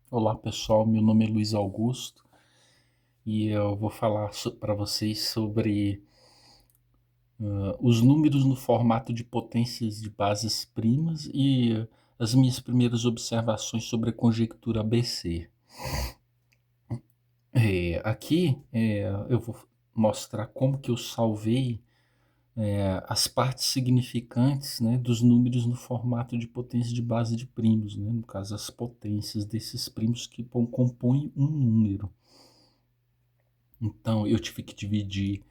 Olá pessoal, meu nome é Luiz Augusto e eu vou falar para vocês sobre os números no formato de potências de bases primas e as minhas primeiras observações sobre a conjectura ABC. Aqui eu vou mostrar como que eu salvei as partes significantes, né, dos números no formato de potência de base de primos, né, no caso as potências desses primos que compõem um número. Então eu tive que dividir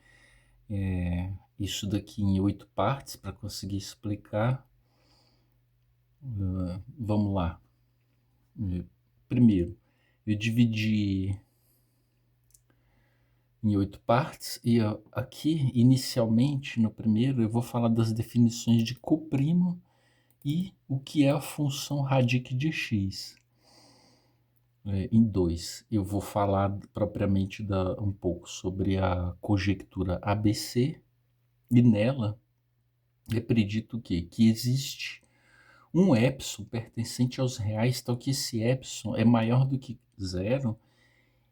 isso daqui em 8 partes para conseguir explicar. Vamos lá. Primeiro, eu dividi em 8 partes e aqui, inicialmente, no primeiro, eu vou falar das definições de coprimo e o que é a função radic de x. Em 2, eu vou falar propriamente um pouco sobre a conjectura ABC e nela é predito o quê? Que existe um epsilon pertencente aos reais, tal que esse epsilon é maior do que zero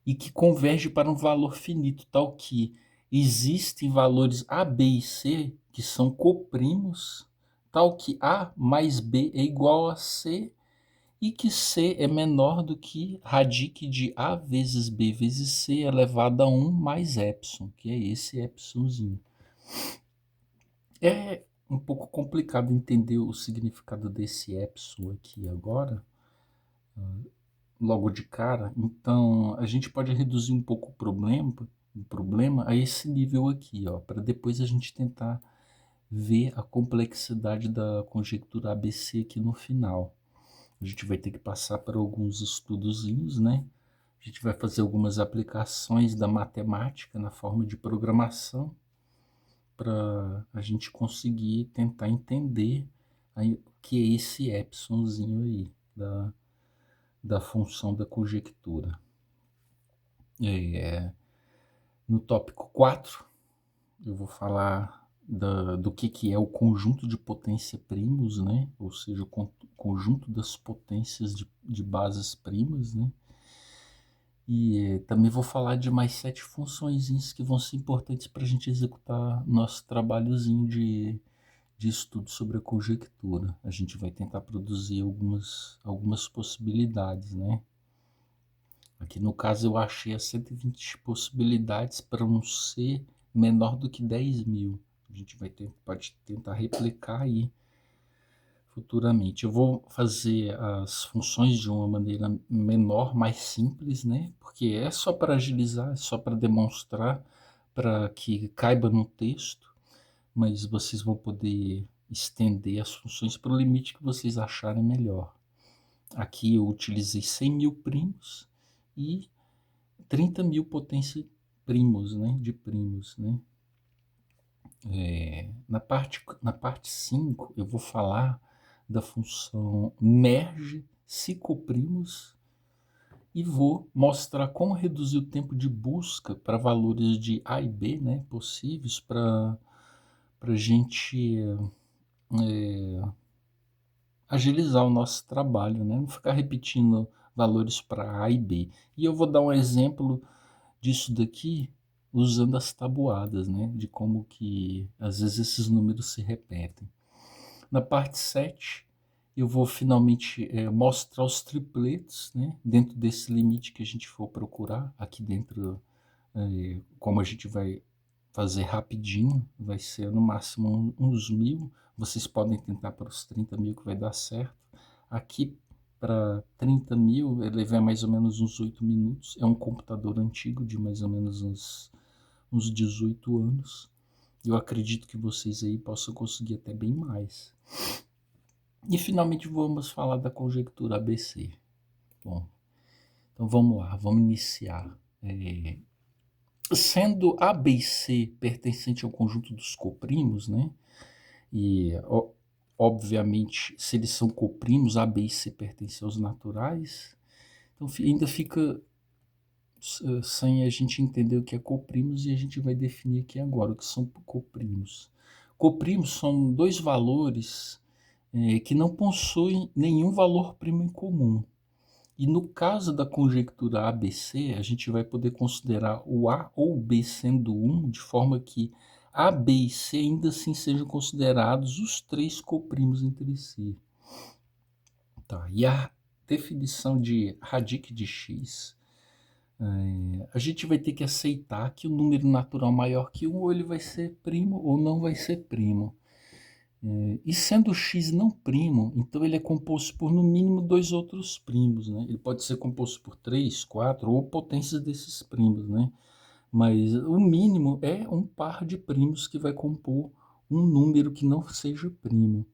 e que converge para um valor finito, tal que existem valores A, B e C que são coprimos, tal que A mais B é igual a C e que C é menor do que radic de A vezes B vezes C elevado a 1 mais epsilon, que é esse epsilonzinho. É um pouco complicado entender o significado desse epsilon aqui agora, logo de cara. Então, a gente pode reduzir um pouco o problema a esse nível aqui, ó, para depois a gente tentar ver a complexidade da conjectura ABC aqui no final. A gente vai ter que passar por alguns estudozinhos, né? A gente vai fazer algumas aplicações da matemática na forma de programação para a gente conseguir tentar entender aí, o que é esse epsilonzinho aí da função da conjectura. No tópico 4, eu vou falar do que é o conjunto de potência primos, né? Ou seja, o conjunto das potências de bases primas, né? E também vou falar de mais 7 funções que vão ser importantes para a gente executar nosso trabalhozinho de estudo sobre a conjectura. A gente vai tentar produzir algumas possibilidades, né? Aqui no caso eu achei as 120 possibilidades para um C menor do que 10.000. A gente pode tentar replicar aí futuramente. Eu vou fazer as funções de uma maneira menor, mais simples, né? Porque é só para agilizar, é só para demonstrar, para que caiba no texto, mas vocês vão poder estender as funções para o limite que vocês acharem melhor. Aqui eu utilizei 100.000 primos e 30.000 potência primos, né? De primos, né? Na parte 5 eu vou falar da função merge psicoprimos e vou mostrar como reduzir o tempo de busca para valores de A e B, né, possíveis para a gente agilizar o nosso trabalho, né, não ficar repetindo valores para A e B. E eu vou dar um exemplo disso daqui usando as tabuadas, né, de como que às vezes esses números se repetem. Na parte 7, eu vou finalmente mostrar os tripletos, né, dentro desse limite que a gente for procurar. Aqui dentro, como a gente vai fazer rapidinho, vai ser no máximo uns 1.000. Vocês podem tentar para os 30.000 que vai dar certo. Aqui para 30.000, ele vai mais ou menos uns 8 minutos. É um computador antigo de mais ou menos uns 18 anos. Eu acredito que vocês aí possam conseguir até bem mais. E finalmente vamos falar da conjectura ABC. Bom, então vamos lá, vamos iniciar. Sendo A, B e C pertencente ao conjunto dos coprimos, né? E obviamente, se eles são coprimos, A, B e C pertencem aos naturais. Então ainda fica sem a gente entender o que é coprimos e a gente vai definir aqui agora o que são coprimos. Coprimos são dois valores que não possuem nenhum valor primo em comum. E no caso da conjectura ABC, a gente vai poder considerar o A ou o B sendo 1, de forma que A, B e C ainda assim sejam considerados os três coprimos entre si. Tá, e a definição de radic de x, a gente vai ter que aceitar que o número natural maior que 1 ou ele vai ser primo ou não vai ser primo. E sendo x não primo, então ele é composto por no mínimo dois outros primos, né? Ele pode ser composto por 3, 4 ou potências desses primos, né? Mas o mínimo é um par de primos que vai compor um número que não seja primo.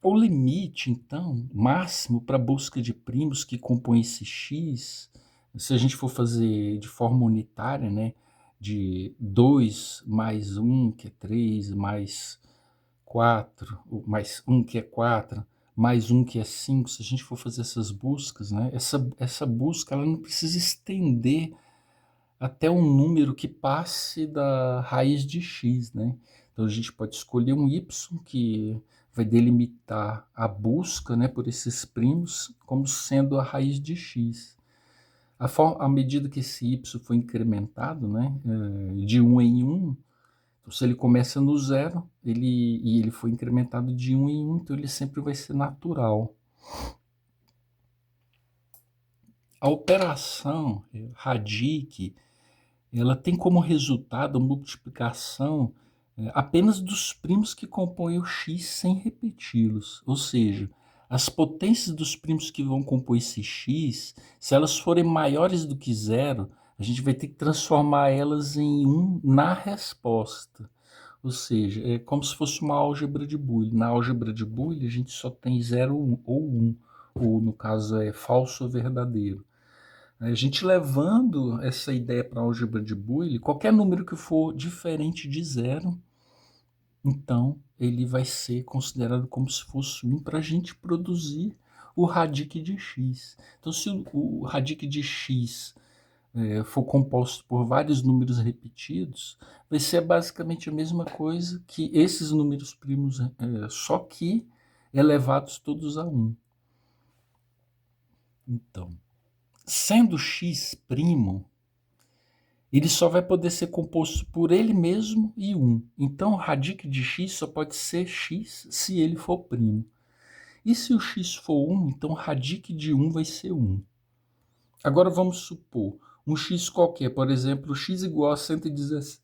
O limite, então, máximo para a busca de primos que compõem esse x, se a gente for fazer de forma unitária, né? De 2 mais 1, que é 3, mais 4, mais 1 que é 4, mais 1 que é 5, se a gente for fazer essas buscas, né? Essa busca ela não precisa estender até um número que passe da raiz de x, né? Então a gente pode escolher um y que vai delimitar a busca, né, por esses primos como sendo a raiz de x. À medida que esse y foi incrementado, né, de 1 em 1, então, se ele começa no zero, ele foi incrementado de 1 em 1, então ele sempre vai ser natural. A operação radic, ela tem como resultado a multiplicação apenas dos primos que compõem o x sem repeti-los. Ou seja, as potências dos primos que vão compor esse x, se elas forem maiores do que zero, a gente vai ter que transformar elas em 1 na resposta. Ou seja, é como se fosse uma álgebra de Boole. Na álgebra de Boole, a gente só tem 0 ou 1, ou no caso é falso ou verdadeiro. A gente levando essa ideia para a álgebra de Boole, qualquer número que for diferente de zero, então ele vai ser considerado como se fosse 1 para a gente produzir o radic de x. Então, se o radic de x for composto por vários números repetidos, vai ser basicamente a mesma coisa que esses números primos, só que elevados todos a 1. Então, sendo x primo, ele só vai poder ser composto por ele mesmo e 1. Então, o radic de x só pode ser x se ele for primo. E se o x for 1, então o radic de 1 vai ser 1. Agora vamos supor um x qualquer, por exemplo, x igual a 117.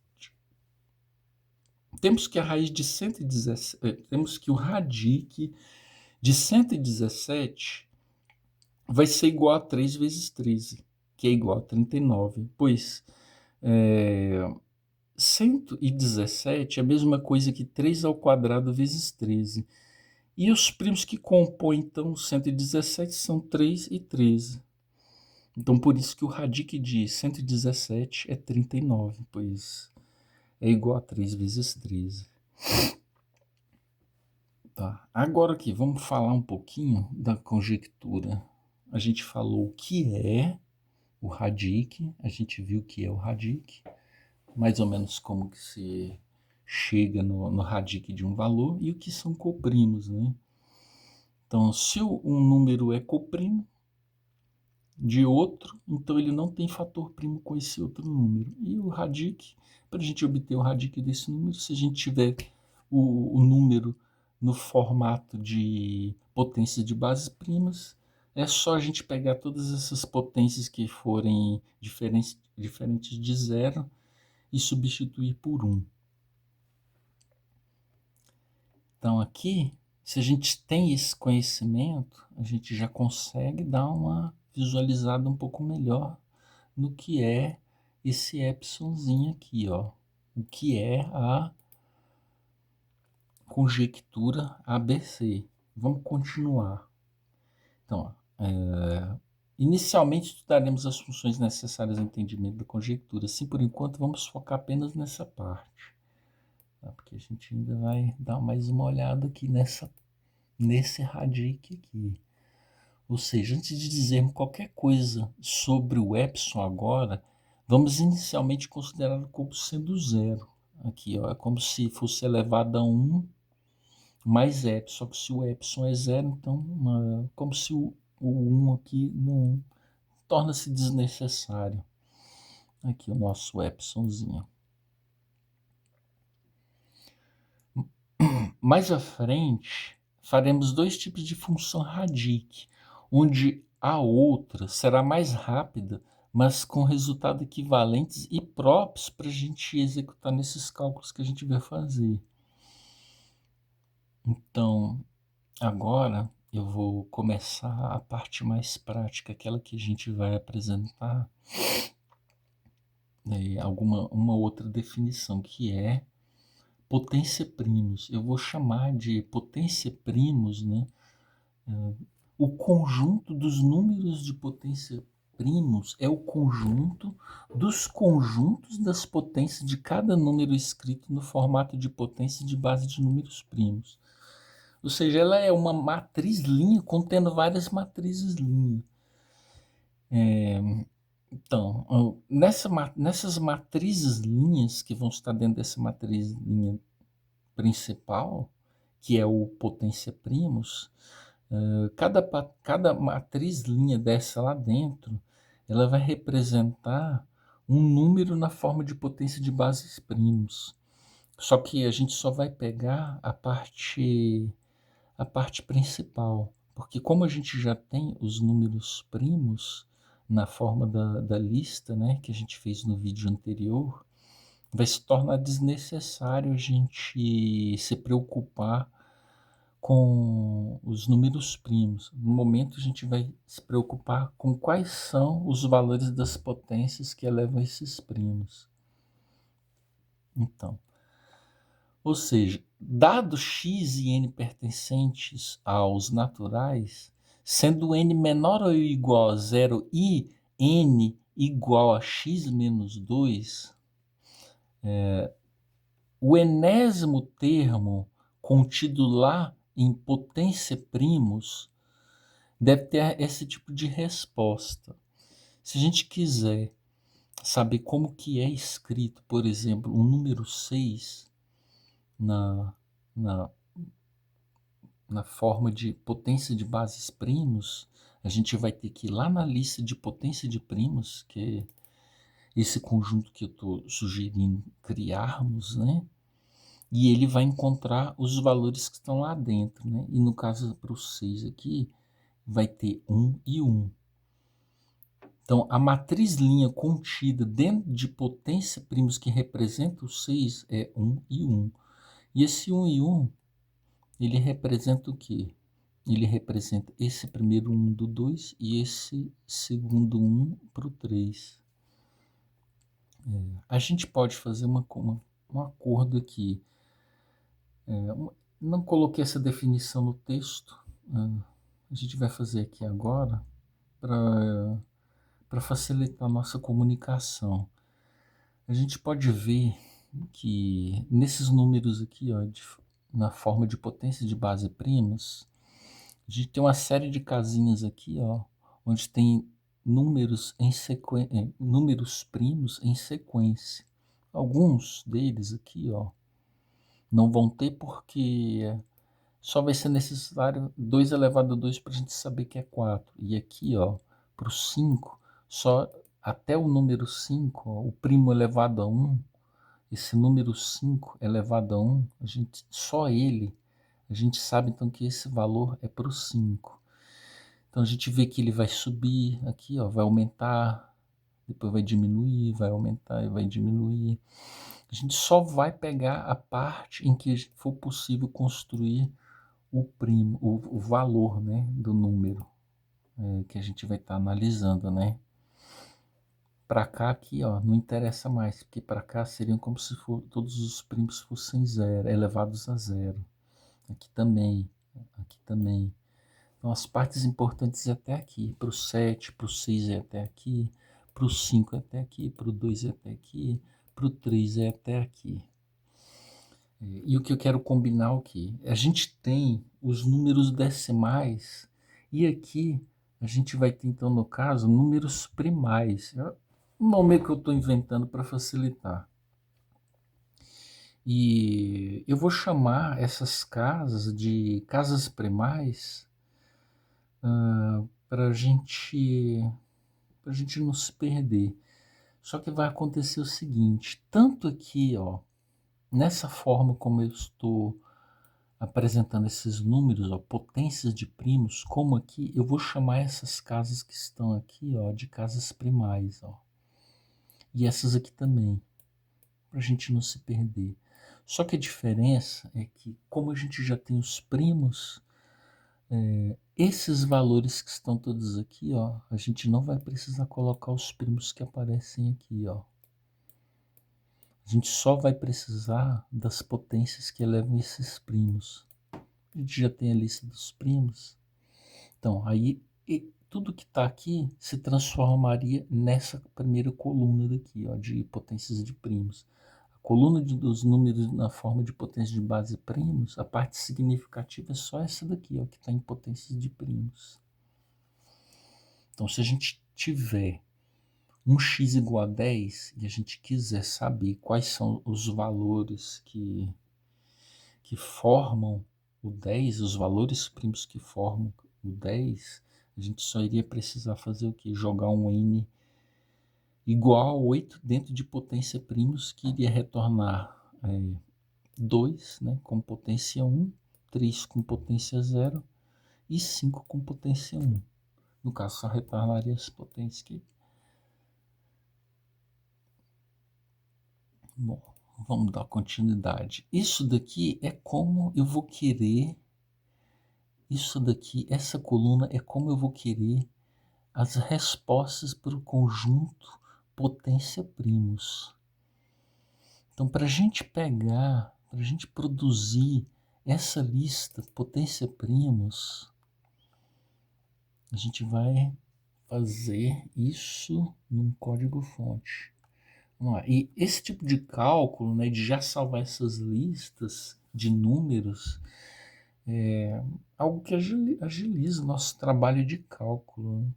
Temos que a raiz de 117, temos que o radic de 117 vai ser igual a 3 vezes 13, que é igual a 39, pois 117 é a mesma coisa que 3 ao quadrado vezes 13. E os primos que compõem, então, 117 são 3 e 13. Então, por isso que o radic de 117 é 39, pois é igual a 3 vezes 13. Tá. Agora aqui, vamos falar um pouquinho da conjectura. A gente falou o que é o radic, a gente viu o que é o radic, mais ou menos como que se chega no radic de um valor e o que são coprimos, né? Então, se um número é coprimo de outro, então ele não tem fator primo com esse outro número. E o radic, para a gente obter o radic desse número, se a gente tiver o número no formato de potência de bases primas, é só a gente pegar todas essas potências que forem diferentes de zero e substituir por 1. Então aqui, se a gente tem esse conhecimento, a gente já consegue dar uma visualizada um pouco melhor no que é esse epsilonzinho aqui, ó. O que é a conjectura ABC. Vamos continuar. Então, inicialmente estudaremos as funções necessárias ao entendimento da conjectura. Assim, por enquanto, vamos focar apenas nessa parte. Tá? Porque a gente ainda vai dar mais uma olhada aqui nesse radic aqui. Ou seja, antes de dizermos qualquer coisa sobre o epsilon agora, vamos inicialmente considerá-lo como sendo zero. Aqui, ó, é como se fosse elevado a 1 mais epsilon. Só que se o epsilon é zero, então como se o 1 aqui não torna-se desnecessário. Aqui o nosso epsilonzinho. Mais à frente, faremos dois tipos de função radic, onde a outra será mais rápida, mas com resultados equivalentes e próprios para a gente executar nesses cálculos que a gente vai fazer. Então, agora eu vou começar a parte mais prática, aquela que a gente vai apresentar uma outra definição, que é potência primos. Eu vou chamar de potência primos, né, o conjunto dos números de potência primos é o conjunto dos conjuntos das potências de cada número escrito no formato de potência de base de números primos. Ou seja, ela é uma matriz linha contendo várias matrizes linha. Então, nessas matrizes linhas que vão estar dentro dessa matriz linha principal, que é o potência primos, cada matriz linha dessa lá dentro, ela vai representar um número na forma de potência de bases primos. Só que a gente só vai pegar a parte principal, porque como a gente já tem os números primos na forma da lista, né, que a gente fez no vídeo anterior, vai se tornar desnecessário a gente se preocupar com os números primos. No momento a gente vai se preocupar com quais são os valores das potências que elevam esses primos. Então, ou seja, dados x e n pertencentes aos naturais, sendo n menor ou igual a zero e n igual a x menos 2, o enésimo termo contido lá em potência primos deve ter esse tipo de resposta. Se a gente quiser saber como que é escrito, por exemplo, o número 6 na, na, na forma de potência de bases primos, a gente vai ter que ir lá na lista de potência de primos, que é esse conjunto que eu estou sugerindo criarmos, né? E ele vai encontrar os valores que estão lá dentro, né? E no caso para o 6 aqui, vai ter 1 e 1. Então, a matriz linha contida dentro de potência primos que representa o 6 é 1 e 1. E esse 1 e 1, ele representa o quê? Ele representa esse primeiro 1 do 2 e esse segundo 1 para o 3. A gente pode fazer um acordo aqui. Não coloquei essa definição no texto. A gente vai fazer aqui agora para facilitar a nossa comunicação. A gente pode ver que nesses números aqui, ó, na forma de potência de base primas, a gente tem uma série de casinhas aqui, ó, onde tem números números primos em sequência. Alguns deles aqui, ó, não vão ter porque só vai ser necessário 2 elevado a 2 para a gente saber que é 4. E aqui, ó, para o 5, só até o número 5, ó, o primo elevado a 1, esse número 5 elevado a 1, só ele, a gente sabe então que esse valor é para o 5. Então a gente vê que ele vai subir aqui, ó, vai aumentar, depois vai diminuir, vai aumentar e vai diminuir. A gente só vai pegar a parte em que for possível construir o valor, né, do número que a gente vai estar analisando, né? Para cá aqui, ó, não interessa mais, porque para cá seriam como se todos os primos fossem zero, elevados a zero. Aqui também, aqui também. Então as partes importantes é até aqui, para o 7, para o 6 é até aqui, para o 5 é até aqui, para o 2 é até aqui, para o 3 é até aqui. E o que eu quero combinar aqui? A gente tem os números decimais e aqui a gente vai ter, então, no caso, números primais. É um nome que eu estou inventando para facilitar. E eu vou chamar essas casas de casas primais para gente não se perder. Só que vai acontecer o seguinte, tanto aqui, ó, nessa forma como eu estou apresentando esses números, ó, potências de primos, como aqui, eu vou chamar essas casas que estão aqui, ó, de casas primais, ó. E essas aqui também, para a gente não se perder. Só que a diferença é que, como a gente já tem os primos, esses valores que estão todos aqui, ó, a gente não vai precisar colocar os primos que aparecem aqui, ó. A gente só vai precisar das potências que elevam esses primos. A gente já tem a lista dos primos. Então, aí tudo que está aqui se transformaria nessa primeira coluna daqui, ó, de potências de primos. A coluna dos números na forma de potência de base primos, a parte significativa é só essa daqui, ó, que está em potências de primos. Então, se a gente tiver um x igual a 10 e a gente quiser saber quais são os valores que formam o 10, os valores primos que formam o 10, a gente só iria precisar fazer o quê? Jogar um n igual a 8 dentro de potência primos, que iria retornar 2, né, com potência 1, 3 com potência 0 e 5 com potência 1. No caso, só retornaria as potências aqui. Bom, vamos dar continuidade. Isso daqui é como eu vou querer, isso daqui, essa coluna é como eu vou querer as respostas para o conjunto potência primos. Então, para a gente pegar, para a gente produzir essa lista potência primos, a gente vai fazer isso num código-fonte. Vamos lá. E esse tipo de cálculo, né, de já salvar essas listas de números, é algo que agiliza o nosso trabalho de cálculo, né?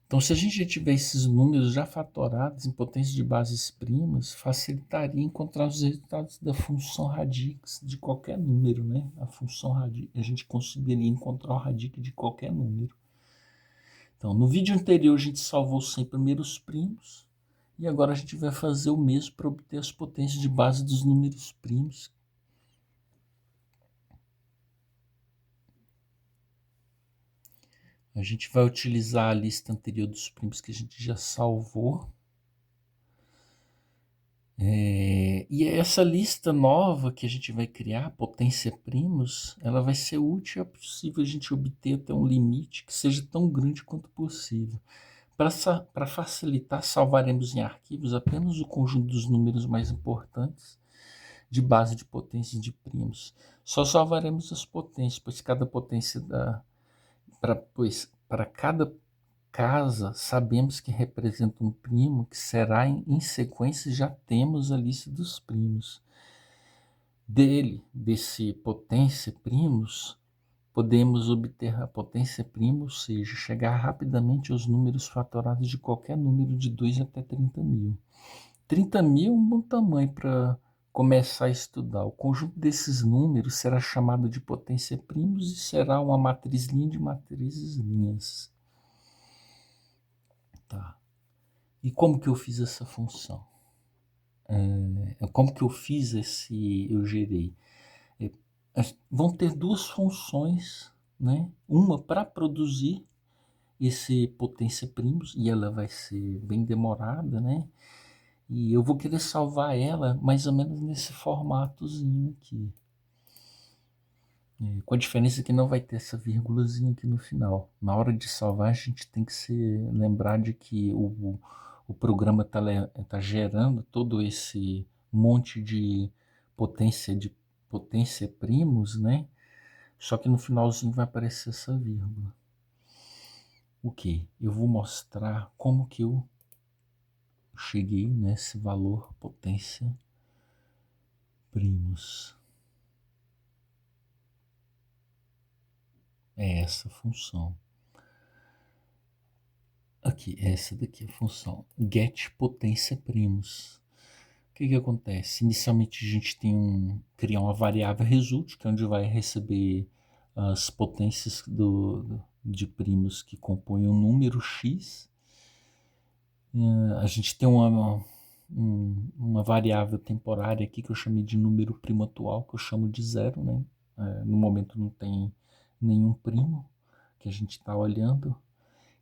Então, se a gente já tiver esses números já fatorados em potência de bases primas, facilitaria encontrar os resultados da função radix de qualquer número, né? A função radix, a gente conseguiria encontrar o radix de qualquer número. Então, no vídeo anterior a gente salvou os 100 primeiros primos, e agora a gente vai fazer o mesmo para obter as potências de base dos números primos. A gente vai utilizar a lista anterior dos primos que a gente já salvou. E essa lista nova que a gente vai criar, potência primos, ela vai ser útil, é possível a gente obter até um limite que seja tão grande quanto possível. Para facilitar, salvaremos em arquivos apenas o conjunto dos números mais importantes de base de potência de primos. Só salvaremos as potências, pois cada potência para cada casa sabemos que representa um primo que será em sequência, já temos a lista dos primos. Desse potência primos, podemos obter a potência prima, ou seja, chegar rapidamente aos números fatorados de qualquer número de 2 até 30 mil. 30 mil é um bom tamanho para começar a estudar. O conjunto desses números será chamado de potência primos e será uma matriz linha de matrizes linhas. Tá. E como que eu fiz essa função? Como que eu fiz eu gerei? Vão ter duas funções, né? Uma para produzir esse potência primos, e ela vai ser bem demorada, né? E eu vou querer salvar ela mais ou menos nesse formatozinho aqui. Com a diferença que não vai ter essa vírgulazinha aqui no final. Na hora de salvar, a gente tem que lembrar de que o programa está gerando todo esse monte de potência primos, né? Só que no finalzinho vai aparecer essa vírgula. Ok, eu vou mostrar como que eu cheguei nesse valor potência primos. É essa função. Aqui, essa daqui é a função get potência primos. O que acontece? Inicialmente a gente tem criar uma variável result, que é onde vai receber as potências de primos que compõem um número x. A gente tem uma variável temporária aqui que eu chamei de número primo atual, que eu chamo de zero, né? No momento não tem nenhum primo que a gente está olhando.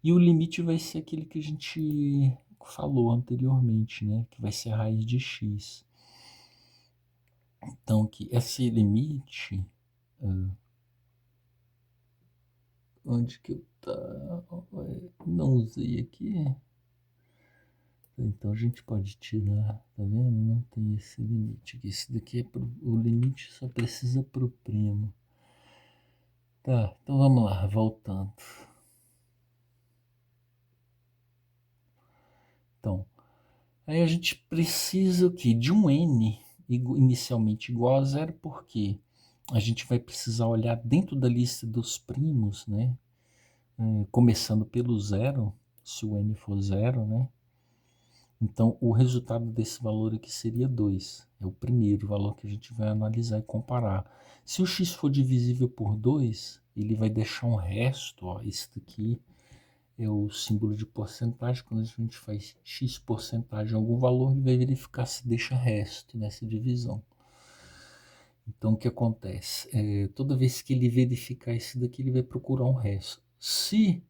E o limite vai ser aquele que a gente falou anteriormente, né? Que vai ser a raiz de x. Então, que esse limite... onde que eu tá? Não usei aqui. Então a gente pode tirar, tá vendo? Não tem esse limite aqui. Esse daqui é o limite só precisa pro primo. Tá, então vamos lá, voltando. Então, aí a gente precisa o quê? De um n inicialmente igual a zero, porque a gente vai precisar olhar dentro da lista dos primos, né? Começando pelo zero, se o n for zero, né? Então, o resultado desse valor aqui seria 2. É o primeiro valor que a gente vai analisar e comparar. Se o x for divisível por 2, ele vai deixar um resto. Ó, esse daqui é o símbolo de porcentagem. Quando a gente faz x porcentagem algum valor, ele vai verificar se deixa resto nessa divisão. Então, o que acontece? Toda vez que ele verificar isso daqui, ele vai procurar um resto. Se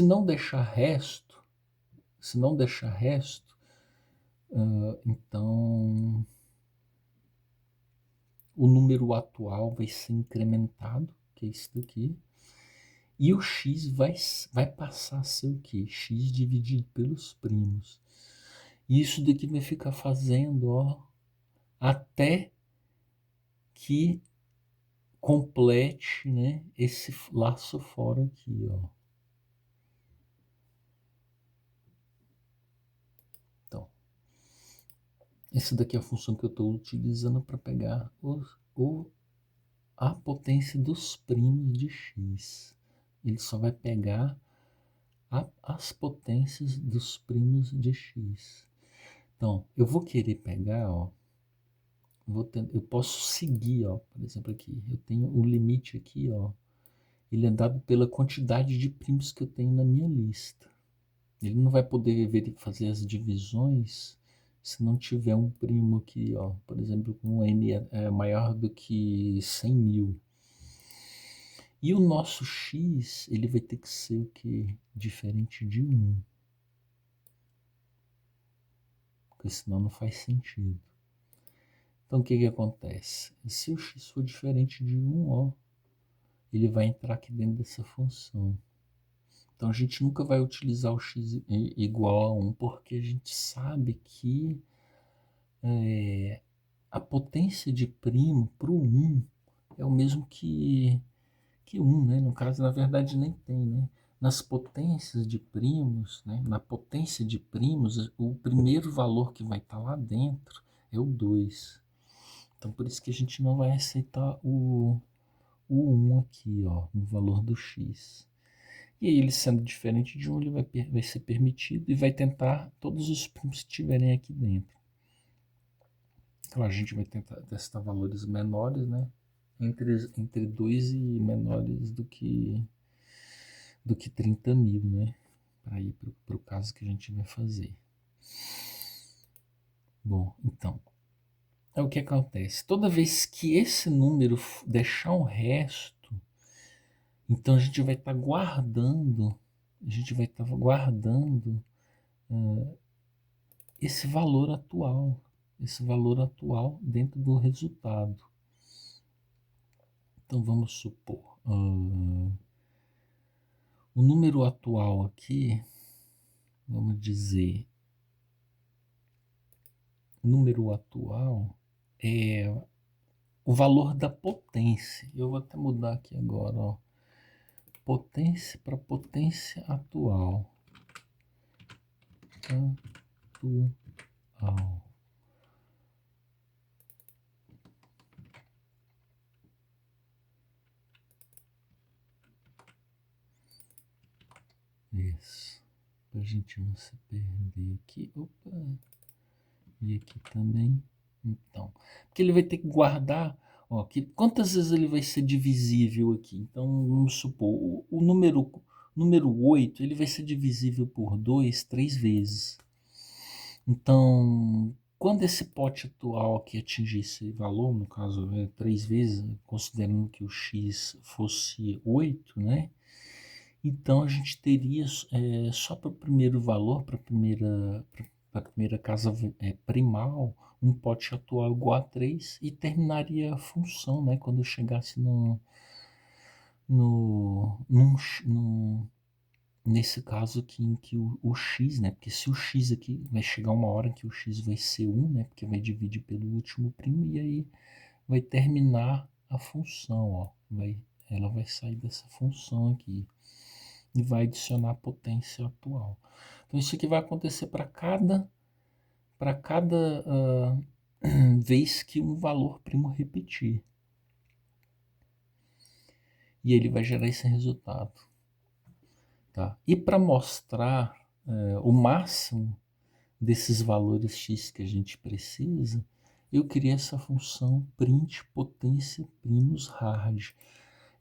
não deixar resto, então o número atual vai ser incrementado, que é isso daqui, e o x vai passar a ser o quê? X dividido pelos primos. E isso daqui vai ficar fazendo, ó, até que complete, né, esse laço fora aqui, ó. Então, essa daqui é a função que eu estou utilizando para pegar a potência dos primos de x. Ele só vai pegar as potências dos primos de x. Então, eu vou querer pegar, ó, eu posso seguir, ó, por exemplo aqui, eu tenho o limite aqui, ó, ele é dado pela quantidade de primos que eu tenho na minha lista. Ele não vai poder fazer as divisões se não tiver um primo aqui, ó, por exemplo, com um n é maior do que 100.000. E o nosso x, ele vai ter que ser o que? Diferente de 1. Porque senão não faz sentido. Então o que acontece? Se o x for diferente de 1, ó, ele vai entrar aqui dentro dessa função. Então a gente nunca vai utilizar o x igual a 1, porque a gente sabe que a potência de primo para o 1 é o mesmo que 1, né? No caso, na verdade, nem tem, né? Nas potências de primos, né? Na potência de primos, o primeiro valor que vai estar lá dentro é o 2. Então, por isso que a gente não vai aceitar o 1 aqui, ó, no valor do x. E aí, ele sendo diferente de 1, ele vai ser permitido e vai tentar todos os primos que tiverem aqui dentro. Claro, a gente vai tentar testar valores menores, né? Entre 2 e menores do que 30.000, né? Para ir para o caso que a gente vai fazer. Bom, então, é o que acontece. Toda vez que esse número deixar um resto, então a gente vai estar guardando, esse valor atual dentro do resultado. Então vamos supor, o número atual aqui, vamos dizer, número atual é o valor da potência. Eu vou até mudar aqui agora, ó. Potência para potência atual. Atual. Isso. Para a gente não se perder aqui. Opa. E aqui também. Então, porque ele vai ter que guardar, ó, quantas vezes ele vai ser divisível aqui? Então, vamos supor, o número 8 ele vai ser divisível por 2, 3 vezes. Então, quando esse pote atual aqui atingir esse valor, no caso, 3 vezes, considerando que o x fosse 8, né? Então a gente teria só para o primeiro valor, para a primeira casa primal, um pote atual igual a 3 e terminaria a função, né? Quando eu chegasse nesse caso aqui em que o x, né? Porque se o x aqui vai chegar uma hora que o x vai ser 1, né? Porque vai dividir pelo último primo e aí vai terminar a função, ó. Ela vai sair dessa função aqui e vai adicionar a potência atual. Então isso aqui vai acontecer para cada vez que um valor primo repetir. E ele vai gerar esse resultado. Tá? E para mostrar o máximo desses valores x que a gente precisa, eu criei essa função print potência primos hard.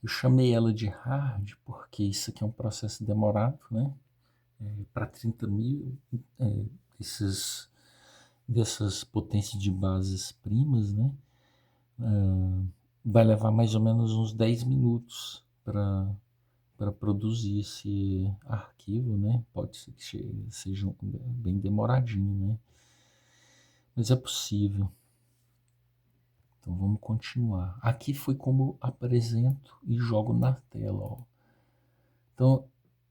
Eu chamei ela de hard porque isso aqui é um processo demorado, né? Para 30.000, esses, dessas potências de bases primas, né? Vai levar mais ou menos uns 10 minutos para produzir esse arquivo, né? Pode ser que seja bem demoradinho, né? Mas é possível. Então vamos continuar. Aqui foi como apresento e jogo na tela, ó. Então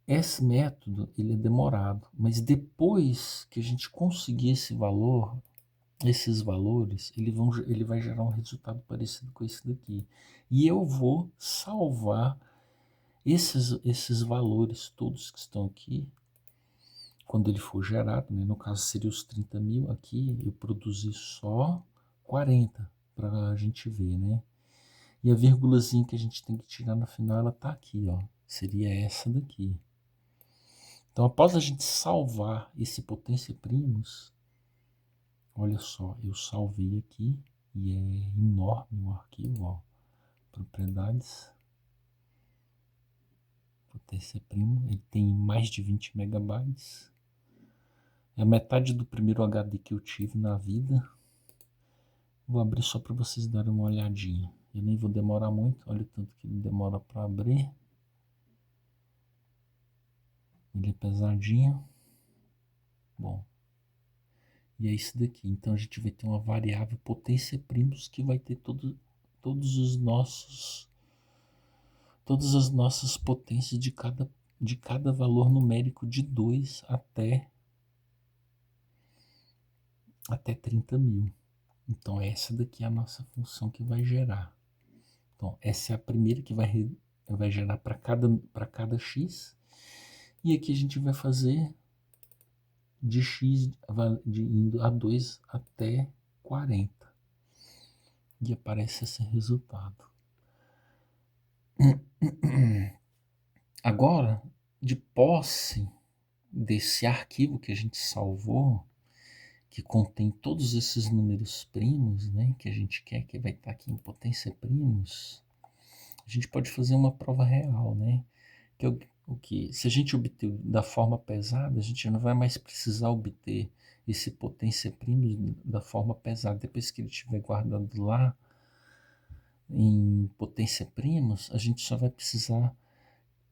esse método ele é demorado, mas depois que a gente conseguir esses valores, ele vai gerar um resultado parecido com esse daqui. E eu vou salvar esses valores todos que estão aqui, quando ele for gerado, né? No caso seria os 30.000, aqui eu produzi só 40 para a gente ver, né? E a vírgulazinha que a gente tem que tirar no final, ela tá aqui, ó. Seria essa daqui. Então, após a gente salvar esse potência primos, olha só, eu salvei aqui e é enorme o arquivo, ó. Propriedades, potência primo, ele tem mais de 20 megabytes. É a metade do primeiro HD que eu tive na vida. Vou abrir só para vocês darem uma olhadinha. Eu nem vou demorar muito, olha o tanto que ele demora para abrir. Ele é pesadinho. Bom, e é isso daqui. Então a gente vai ter uma variável potência primos que vai ter todos os nossos, todas as nossas potências de cada valor numérico de 2 até 30.000. Então essa daqui é a nossa função que vai gerar. Então essa é a primeira que vai gerar para cada x. E aqui a gente vai fazer de x indo a 2 até 40. E aparece esse resultado. Agora, de posse desse arquivo que a gente salvou, que contém todos esses números primos, né, que a gente quer que vai estar aqui em potência primos, a gente pode fazer uma prova real, né? Que é o que, se a gente obter da forma pesada, a gente não vai mais precisar obter esse potência primos da forma pesada. Depois que ele estiver guardado lá em potência primos, a gente só vai precisar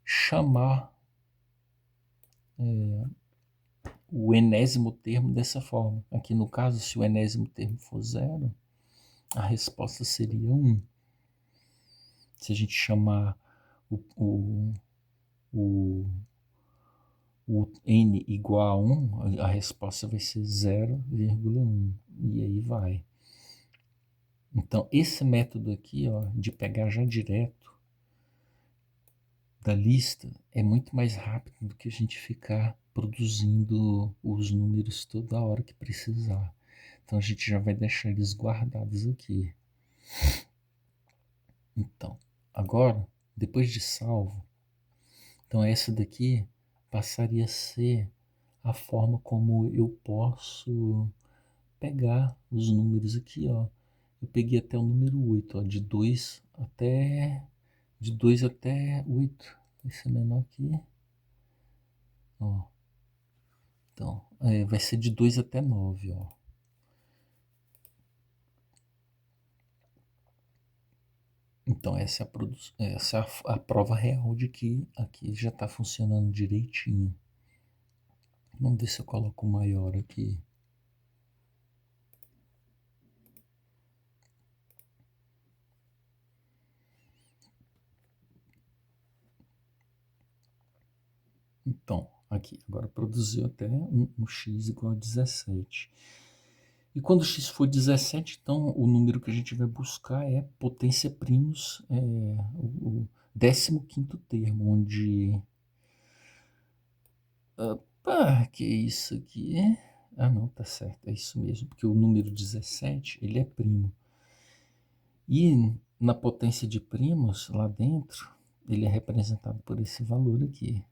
chamar o enésimo termo dessa forma. Aqui no caso, se o enésimo termo for 0, a resposta seria 1. Se a gente chamar o, o n igual a 1, a resposta vai ser 0,1. E aí vai. Então, esse método aqui, ó, de pegar já direto da lista, é muito mais rápido do que a gente ficar produzindo os números toda hora que precisar. Então, a gente já vai deixar eles guardados aqui. Então, agora, depois de salvo, então essa daqui passaria a ser a forma como eu posso pegar os números aqui, ó. Eu peguei até o número 8, ó, de 2 até 8. Esse é menor aqui, ó. Então, vai ser de 2 até 9, ó. Então, essa é a prova real de que aqui já está funcionando direitinho. Vamos ver se eu coloco o maior aqui. Então, aqui, agora produziu até um x igual a 17. E quando x for 17, então o número que a gente vai buscar é potência primos, o 15º termo, onde... que é isso aqui? Ah, não, tá certo, é isso mesmo, porque o número 17, ele é primo. E na potência de primos, lá dentro, ele é representado por esse valor aqui.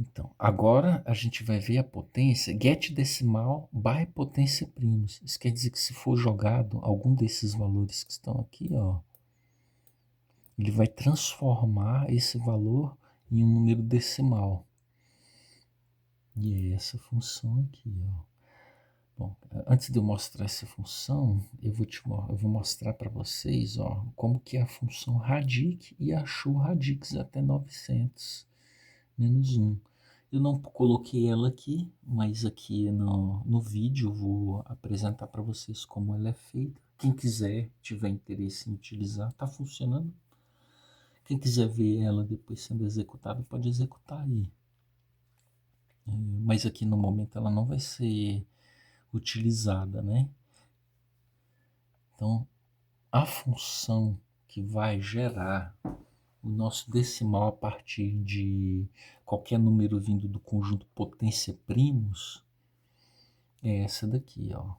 Então, agora a gente vai ver a potência, get decimal by potência primos. Isso quer dizer que se for jogado algum desses valores que estão aqui, ó, ele vai transformar esse valor em um número decimal. E é essa função aqui, ó. Bom, antes de eu mostrar essa função, eu vou mostrar para vocês, ó, como que é a função radic e achou radix até 900 menos 1. Eu não coloquei ela aqui, mas aqui no vídeo eu vou apresentar para vocês como ela é feita. Quem quiser, tiver interesse em utilizar, está funcionando. Quem quiser ver ela depois sendo executada, pode executar aí. Mas aqui no momento ela não vai ser utilizada, né? Então, a função que vai gerar o nosso decimal a partir de qualquer número vindo do conjunto potência primos é essa daqui, ó.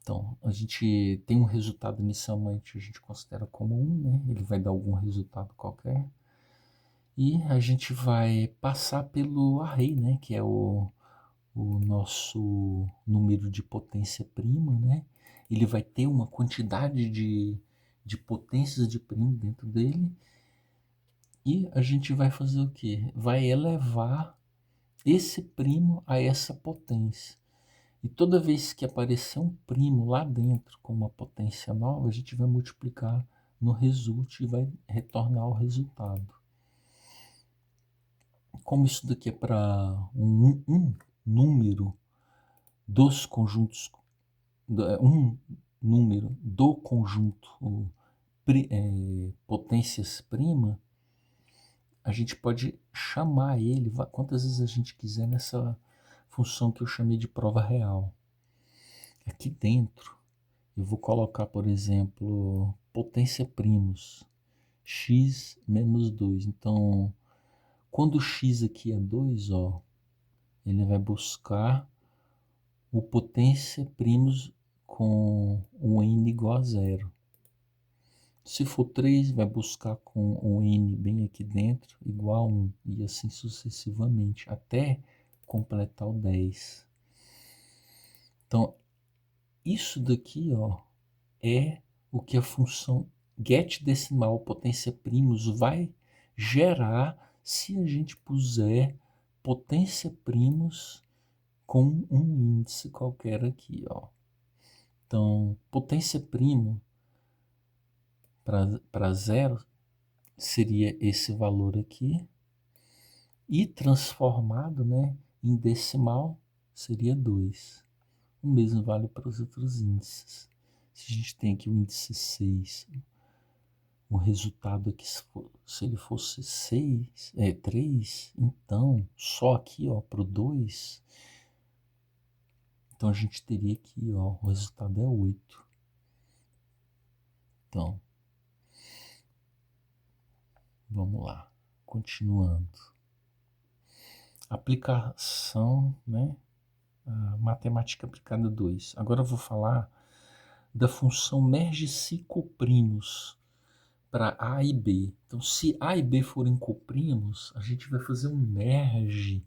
Então, a gente tem um resultado inicialmente, a gente considera como 1, né? Ele vai dar algum resultado qualquer. E a gente vai passar pelo array, né? Que é o nosso número de potência prima, né? Ele vai ter uma quantidade de potências de primo dentro dele. E a gente vai fazer o quê? Vai elevar esse primo a essa potência. E toda vez que aparecer um primo lá dentro com uma potência nova, a gente vai multiplicar no result e vai retornar o resultado. Como isso daqui é para um número dos conjuntos, um número do conjunto potências prima, a gente pode chamar ele quantas vezes a gente quiser nessa função que eu chamei de prova real. Aqui dentro eu vou colocar, por exemplo, potência primos, x menos 2. Então, quando o x aqui é 2, ó, ele vai buscar o potência primos com o n igual a 0. Se for 3, vai buscar com o n bem aqui dentro, igual a 1, e assim sucessivamente, até completar o 10. Então, isso daqui, ó, é o que a função getDecimal potência primos vai gerar se a gente puser potência primos com um índice qualquer aqui, ó. Então, potência primo para 0 seria esse valor aqui, e transformado, né, em decimal seria 2. O mesmo vale para os outros índices. Se a gente tem aqui o índice 6, o resultado aqui, se ele fosse 3, então só aqui, ó, para o 2, então a gente teria aqui, ó, o resultado é 8. Então, vamos lá, continuando. Aplicação, né? Matemática aplicada 2. Agora eu vou falar da função merge se coprimos para A e B. Então, se A e B forem coprimos, a gente vai fazer um merge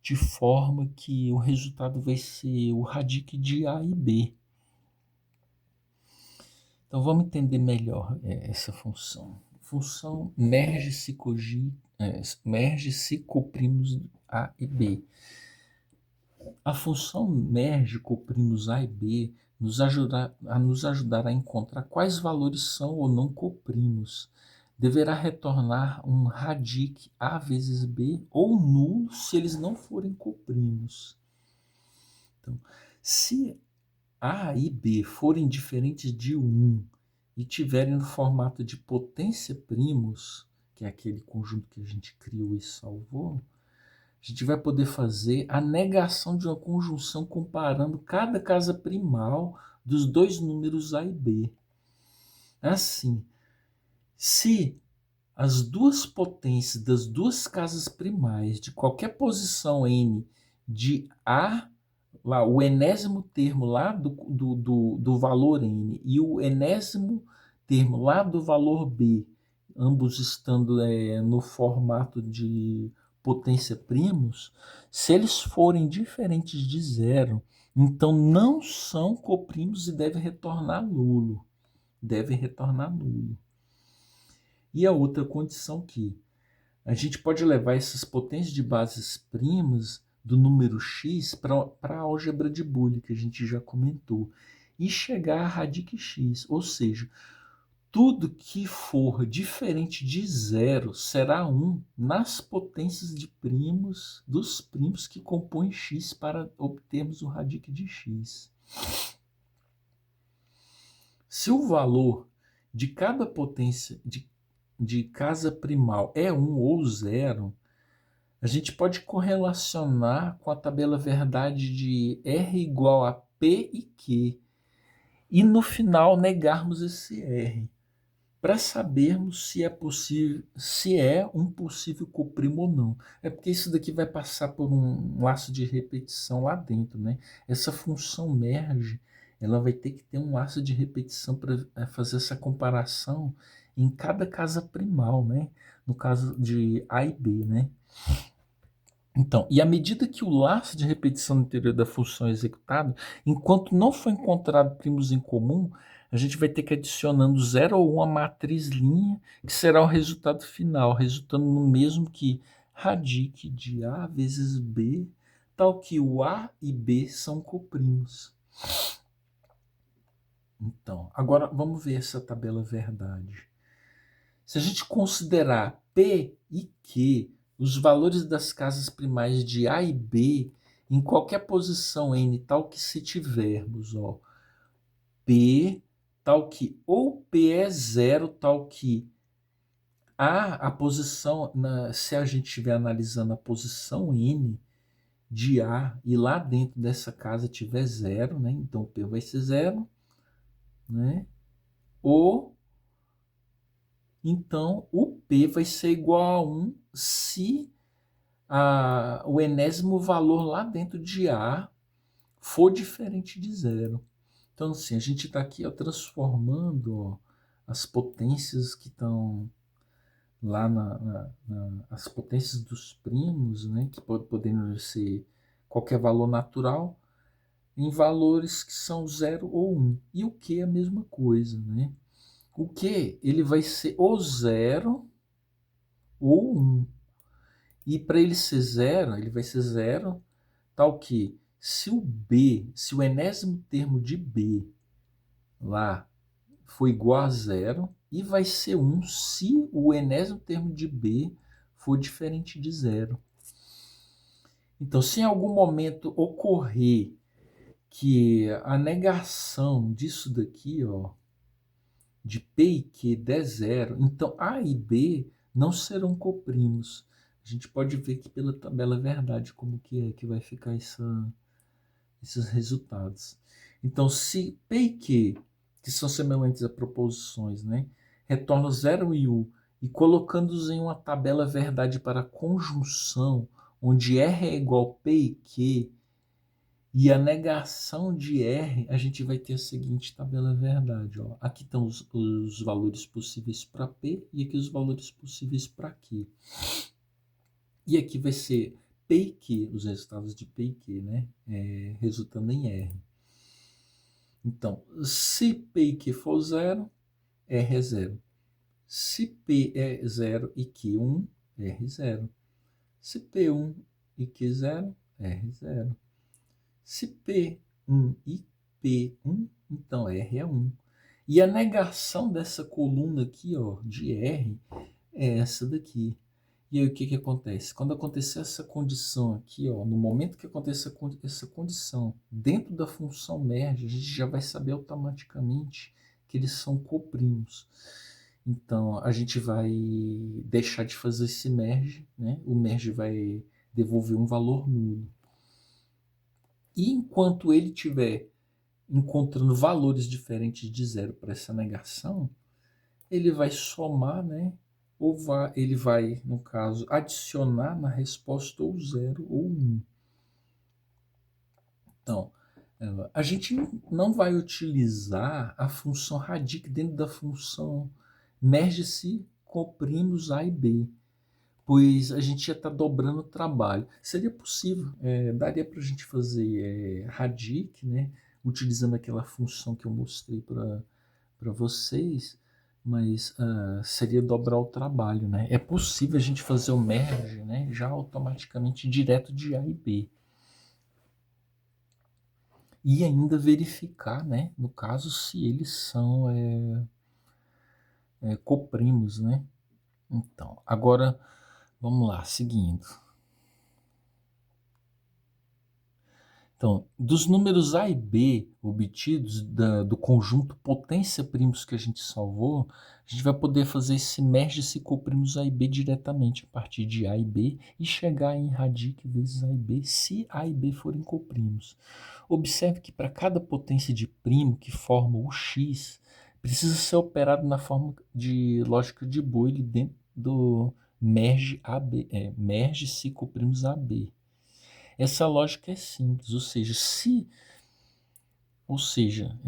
de forma que o resultado vai ser o radic de A e B. Então vamos entender melhor essa função. Função merge-se coprimos A e B. A função merge coprimos A e B nos ajudar a encontrar quais valores são ou não coprimos. Deverá retornar um radic A vezes B ou nulo se eles não forem coprimos. Então, se A e B forem diferentes de 1 e tiverem no formato de potência primos, que é aquele conjunto que a gente criou e salvou, a gente vai poder fazer a negação de uma conjunção comparando cada casa primal dos dois números A e B. Assim, se as duas potências das duas casas primais de qualquer posição n de A, lá, o enésimo termo lá do valor n e o enésimo termo lá do valor b, ambos estando no formato de potência primos, se eles forem diferentes de zero, então não são coprimos e devem retornar nulo. Devem retornar nulo. E a outra condição que a gente pode levar essas potências de bases primas do número x para a álgebra de Boole, que a gente já comentou, e chegar a radic x, ou seja, tudo que for diferente de zero será 1 nas potências de primos dos primos que compõem x para obtermos o radic de x. Se o valor de cada potência de casa primal é 1 ou 0, a gente pode correlacionar com a tabela verdade de R igual a P e Q, e no final negarmos esse R, para sabermos se é um possível coprimo ou não. É porque isso daqui vai passar por um laço de repetição lá dentro, né? Essa função merge, ela vai ter que ter um laço de repetição para fazer essa comparação em cada casa primal, né? No caso de A e B, né? Então, e à medida que o laço de repetição no interior da função é executado, enquanto não for encontrado primos em comum, a gente vai ter que ir adicionando 0 ou 1 à matriz linha, que será o resultado final, resultando no mesmo que radic de A vezes B, tal que o A e B são coprimos. Então, agora vamos ver essa tabela verdade. Se a gente considerar P e Q os valores das casas primais de A e B em qualquer posição n, tal que se tivermos, P, tal que ou P é zero, tal que a posição, se a gente estiver analisando a posição n de A e lá dentro dessa casa tiver zero, né? Então P vai ser zero, né? Ou então o P vai ser igual a 1 se o enésimo valor lá dentro de A for diferente de zero. Então, assim, a gente está aqui transformando as potências que estão lá as potências dos primos, né, que podem ser qualquer valor natural, em valores que são 0 ou 1. E o Q é a mesma coisa, né? O Q, ele vai ser ou 0 ou 1. E para ele ser zero, ele vai ser zero, tal que se o enésimo termo de B lá for igual a zero, e vai ser 1 se o enésimo termo de B for diferente de zero. Então, se em algum momento ocorrer que a negação disso daqui, de P e Q der zero, então A e B não serão coprimos. A gente pode ver aqui pela tabela verdade como que vai ficar esses resultados. Então, se P e Q, que são semelhantes a proposições, né, retornam 0 e 1, e colocando-os em uma tabela verdade para conjunção, onde R é igual a P e Q, e a negação de R, a gente vai ter a seguinte tabela verdade. Aqui estão os valores possíveis para P e aqui os valores possíveis para Q. E aqui vai ser P e Q, os resultados de P e Q, né? Resultando em R. Então, se P e Q for 0, R é 0. Se P é 0 e Q 1, R 0. Se P1 e Q 0, R 0. Se P1 e P1, então R é 1. E a negação dessa coluna aqui, ó, de R, é essa daqui. E aí o que acontece? Quando acontecer essa condição aqui, ó, no momento que acontecer essa condição dentro da função merge, a gente já vai saber automaticamente que eles são coprimos. Então a gente vai deixar de fazer esse merge, né? O merge vai devolver um valor nulo. E enquanto ele estiver encontrando valores diferentes de zero para essa negação, ele vai somar, né? Ele vai, no caso, adicionar na resposta ou 0 ou 1. Então, a gente não vai utilizar a função radic dentro da função merge-se com primos A e B, pois a gente já está dobrando o trabalho. Seria possível, daria para a gente fazer radic, né, utilizando aquela função que eu mostrei para vocês, mas seria dobrar o trabalho, né? É possível a gente fazer o merge, né, já automaticamente direto de A e B. E ainda verificar, né, no caso, se eles são coprimos, né? Então, agora, vamos lá, seguindo. Então, dos números A e B obtidos do conjunto potência primos que a gente salvou, a gente vai poder fazer esse merge se coprimos A e B diretamente a partir de A e B e chegar em radic vezes A e B se A e B forem coprimos. Observe que para cada potência de primo que forma o x, precisa ser operado na forma de lógica de Boole dentro do merge AB, merge se coprimos AB. Essa lógica é simples, ou seja,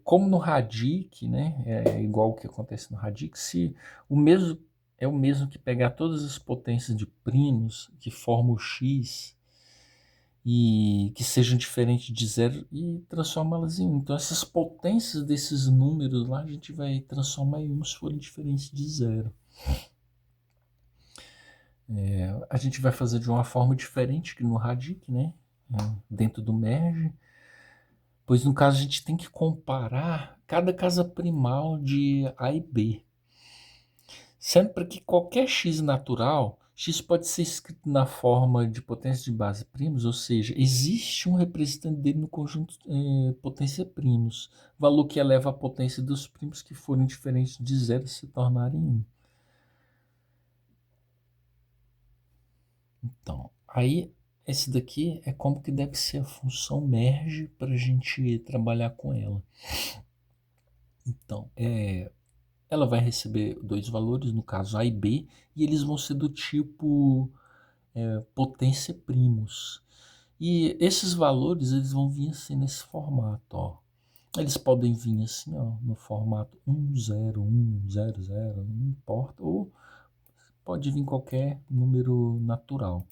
como no radic, né, é igual o que acontece no radic, se o mesmo é o mesmo que pegar todas as potências de primos que formam o x e que sejam diferentes de zero e transformá-las em 1. Então essas potências desses números lá a gente vai transformar em 1 se forem diferentes de zero. A gente vai fazer de uma forma diferente que no radic, né, dentro do merge. Pois no caso a gente tem que comparar cada casa primal de A e B. Sempre que qualquer x natural, x pode ser escrito na forma de potência de base primos, ou seja, existe um representante dele no conjunto potência primos, valor que eleva a potência dos primos que forem diferentes de zero se tornarem 1. Então, aí esse daqui é como que deve ser a função merge para a gente trabalhar com ela. Então, ela vai receber dois valores, no caso A e B, e eles vão ser do tipo potência primos. E esses valores eles vão vir assim nesse formato, ó. Eles podem vir assim, ó, no formato 1, 0, 1, 0, 0, não importa, ou pode vir qualquer número natural.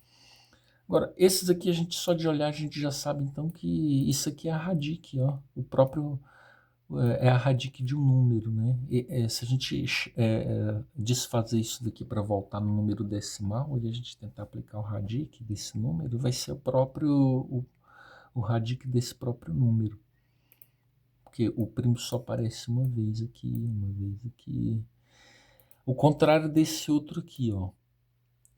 Agora, esses aqui a gente só de olhar a gente já sabe então que isso aqui é a radic, ó, o próprio é a radic de um número, né? Se a gente desfazer isso daqui para voltar no número decimal e a gente tentar aplicar o radic desse número, vai ser o radic desse próprio número. Porque o primo só aparece uma vez aqui, uma vez aqui. O contrário desse outro aqui, ó.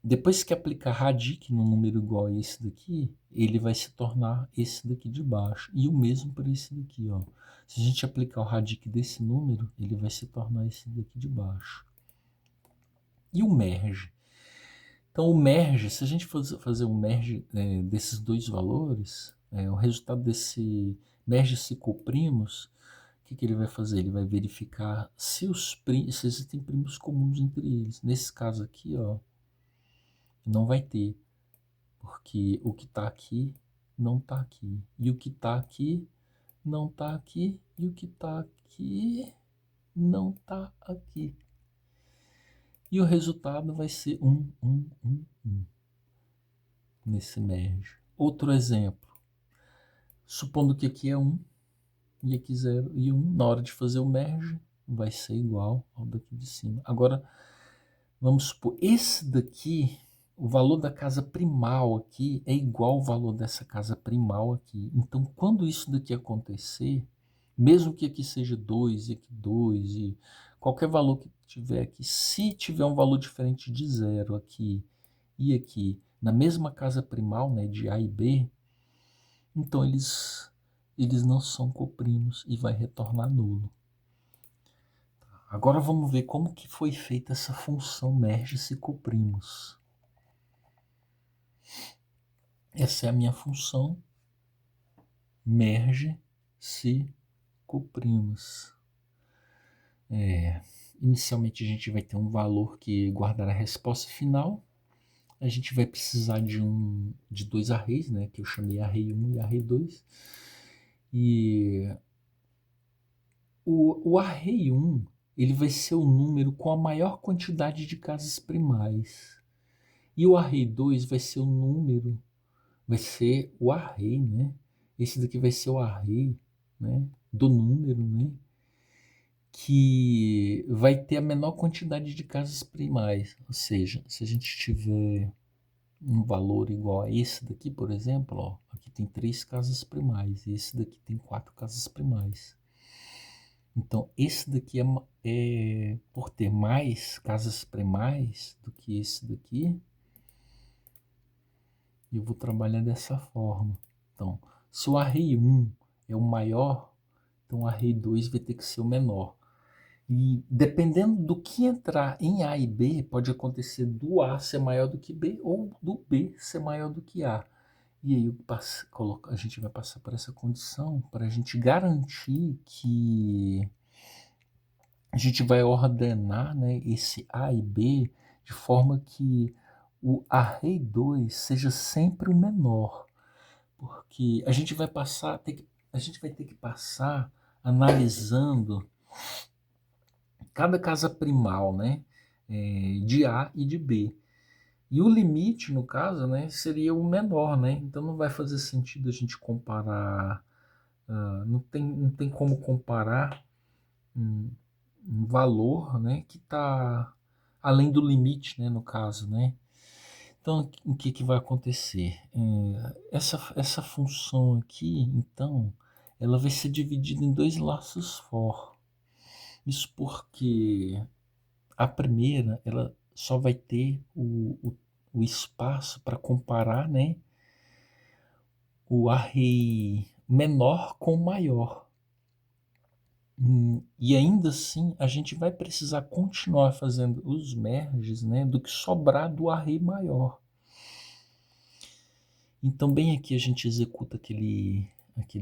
Depois que aplicar radic no número igual a esse daqui, ele vai se tornar esse daqui de baixo. E o mesmo para esse daqui, ó. Se a gente aplicar o radic desse número, ele vai se tornar esse daqui de baixo. E o merge? Então o merge, se a gente fazer um merge desses dois valores, o resultado desse merge se coprimos, o que ele vai fazer? Ele vai verificar se existem primos comuns entre eles. Nesse caso aqui, ó, não vai ter. Porque o que está aqui não está aqui. E o que está aqui não está aqui. E o que está aqui não está aqui. E o resultado vai ser 1, 1, 1, 1. nesse merge. Outro exemplo, supondo que aqui é 1 e aqui 0 e 1, na hora de fazer o merge vai ser igual ao daqui de cima. Agora, vamos supor, esse daqui, o valor da casa primal aqui é igual ao valor dessa casa primal aqui. Então, quando isso daqui acontecer, mesmo que aqui seja 2 e aqui 2 e qualquer valor que tiver aqui, se tiver um valor diferente de 0 aqui e aqui, na mesma casa primal, né, de A e B, então eles não são coprimos e vai retornar nulo. Agora vamos ver como que foi feita essa função merge se coprimos. Essa é a minha função merge se coprimos. Inicialmente a gente vai ter um valor que guardará a resposta final. A gente vai precisar de dois arrays, né, que eu chamei array 1 e array 2. E o array 1 ele vai ser o número com a maior quantidade de casas primais. E o array 2 vai ser o número, vai ser o array, né? Esse daqui vai ser o array, né, do número, né, que vai ter a menor quantidade de casas primais. Ou seja, se a gente tiver um valor igual a esse daqui, por exemplo, ó, aqui tem 3 casas primais e esse daqui tem 4 casas primais. Então, esse daqui por ter mais casas primais do que esse daqui, eu vou trabalhar dessa forma. Então, se o array 1 é o maior, então o array 2 vai ter que ser o menor. E dependendo do que entrar em A e B, pode acontecer do A ser maior do que B ou do B ser maior do que A. E aí a gente vai passar por essa condição para a gente garantir que a gente vai ordenar, né, esse A e B de forma que o array 2 seja sempre o menor. Porque a gente vai ter que passar analisando cada casa primal, né, de A e de B. E o limite, no caso, né, seria o menor, né? Então não vai fazer sentido a gente comparar, não tem como comparar um, um valor, né, que está além do limite, né, no caso, né? Então o que vai acontecer? Essa função aqui, então, ela vai ser dividida em dois laços for. Isso porque a primeira, ela só vai ter o espaço para comparar, né, o array menor com o maior. E ainda assim, a gente vai precisar continuar fazendo os merges, né, do que sobrar do array maior. Então, bem aqui a gente executa aquele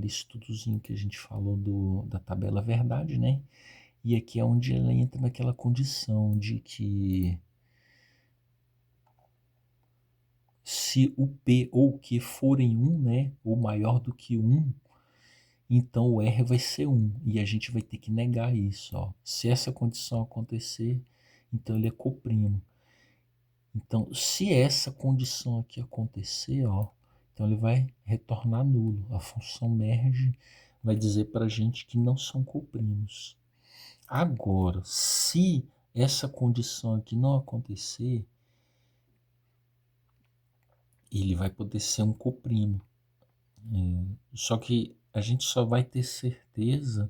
estudozinho que a gente falou da tabela verdade, né? E aqui é onde ela entra naquela condição de que se o P ou o Q forem 1, né, ou maior do que 1, então o R vai ser 1. E a gente vai ter que negar isso. Ó. Se essa condição acontecer, então ele é coprimo. Então, se essa condição aqui acontecer, ó, então ele vai retornar nulo. A função merge vai dizer para a gente que não são coprimos. Agora, se essa condição aqui não acontecer, ele vai poder ser um coprimo. Só que a gente só vai ter certeza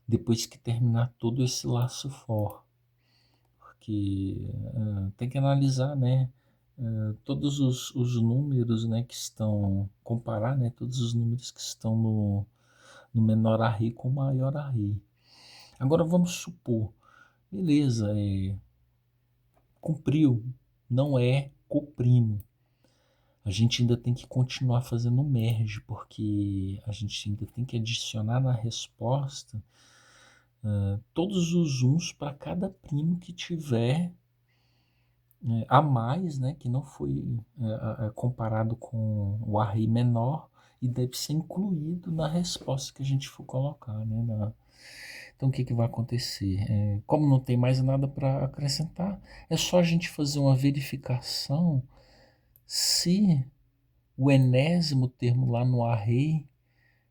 depois que terminar todo esse laço for. Porque tem que analisar, né? Todos os números, né, que estão, comparar, né, todos os números que estão no menor array com o maior array. Agora vamos supor, beleza, cumpriu, não é coprimo. A gente ainda tem que continuar fazendo merge, porque a gente ainda tem que adicionar na resposta todos os uns para cada primo que tiver a mais, né, que não foi comparado com o array menor e deve ser incluído na resposta que a gente for colocar, né, Então o que vai acontecer? Como não tem mais nada para acrescentar, é só a gente fazer uma verificação se o enésimo termo lá no array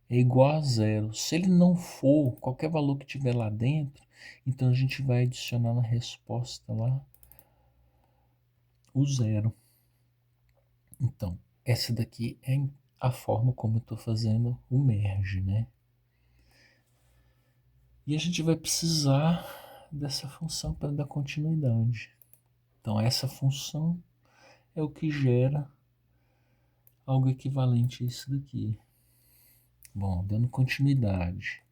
é igual a zero. Se ele não for, qualquer valor que tiver lá dentro, então a gente vai adicionar na resposta lá o zero. Então, essa daqui é a forma como eu estou fazendo o merge, né? E a gente vai precisar dessa função para dar continuidade. Então, essa função é o que gera algo equivalente a isso daqui. Bom, dando continuidade.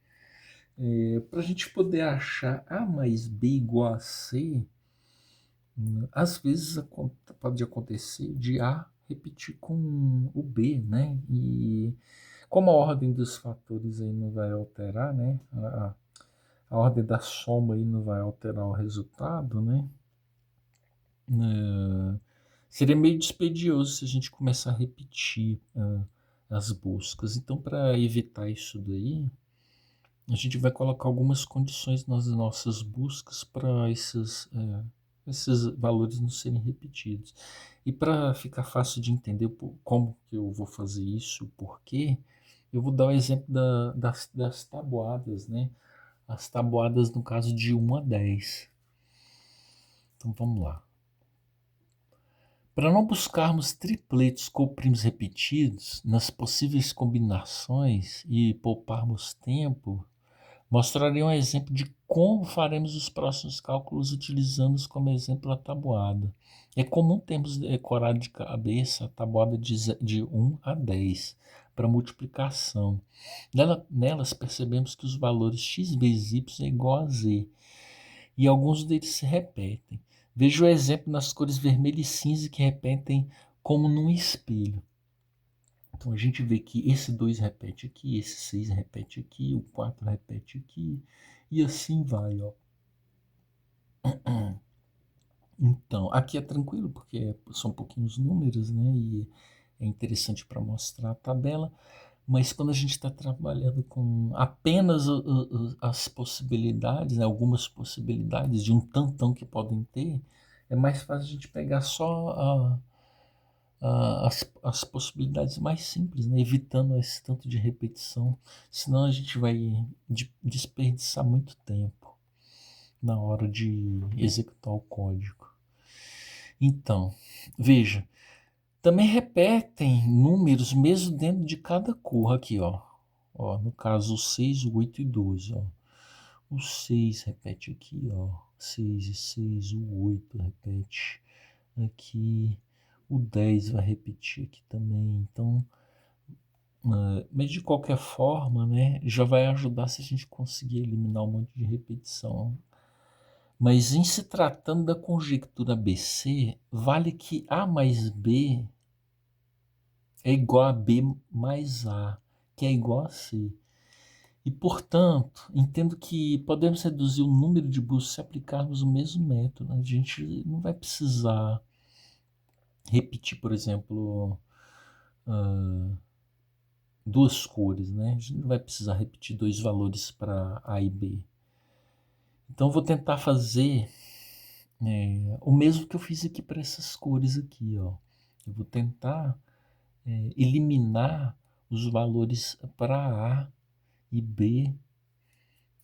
Para a gente poder achar A mais B igual a C, às vezes pode acontecer de A repetir com o B, né? E como a ordem dos fatores aí não vai alterar, né? A ordem da soma aí não vai alterar o resultado, né? Seria meio dispendioso se a gente começar a repetir as buscas. Então, para evitar isso daí, a gente vai colocar algumas condições nas nossas buscas para esses valores não serem repetidos. E para ficar fácil de entender como que eu vou fazer isso, por quê, eu vou dar o exemplo das tabuadas, né? As tabuadas no caso de 1 a 10. Então vamos lá. Para não buscarmos tripletos com primos repetidos nas possíveis combinações e pouparmos tempo, mostrarei um exemplo de como faremos os próximos cálculos utilizando como exemplo a tabuada. É comum termos decorado de cabeça a tabuada de 1 a 10 para multiplicação. Nelas percebemos que os valores x vezes y é igual a z, e alguns deles se repetem. Veja o exemplo nas cores vermelho e cinza que repetem como num espelho. Então a gente vê que esse 2 repete aqui, esse 6 repete aqui, o 4 repete aqui, e assim vai, ó. Então, aqui é tranquilo, porque são pouquinhos números, né? E é interessante para mostrar a tabela, mas quando a gente está trabalhando com apenas as possibilidades, né, algumas possibilidades de um tantão que podem ter, é mais fácil a gente pegar só as possibilidades mais simples, né, evitando esse tanto de repetição, senão a gente vai desperdiçar muito tempo na hora de executar o código. Então, veja, também repetem números mesmo dentro de cada cor aqui, ó. Ó, no caso, o 6, o 8 e 12, ó. O 6 repete aqui, ó. 6 e 6, o 8 repete aqui. O 10 vai repetir aqui também. Então, mas de qualquer forma, né, já vai ajudar se a gente conseguir eliminar um monte de repetição. Mas em se tratando da conjectura ABC, vale que A mais B é igual a B mais A, que é igual a C. E, portanto, entendo que podemos reduzir o número de buscas se aplicarmos o mesmo método. A gente não vai precisar repetir, por exemplo, duas cores, né? A gente não vai precisar repetir dois valores para A e B. Então, vou tentar fazer o mesmo que eu fiz aqui para essas cores aqui, ó. Eu vou tentar eliminar os valores para A e B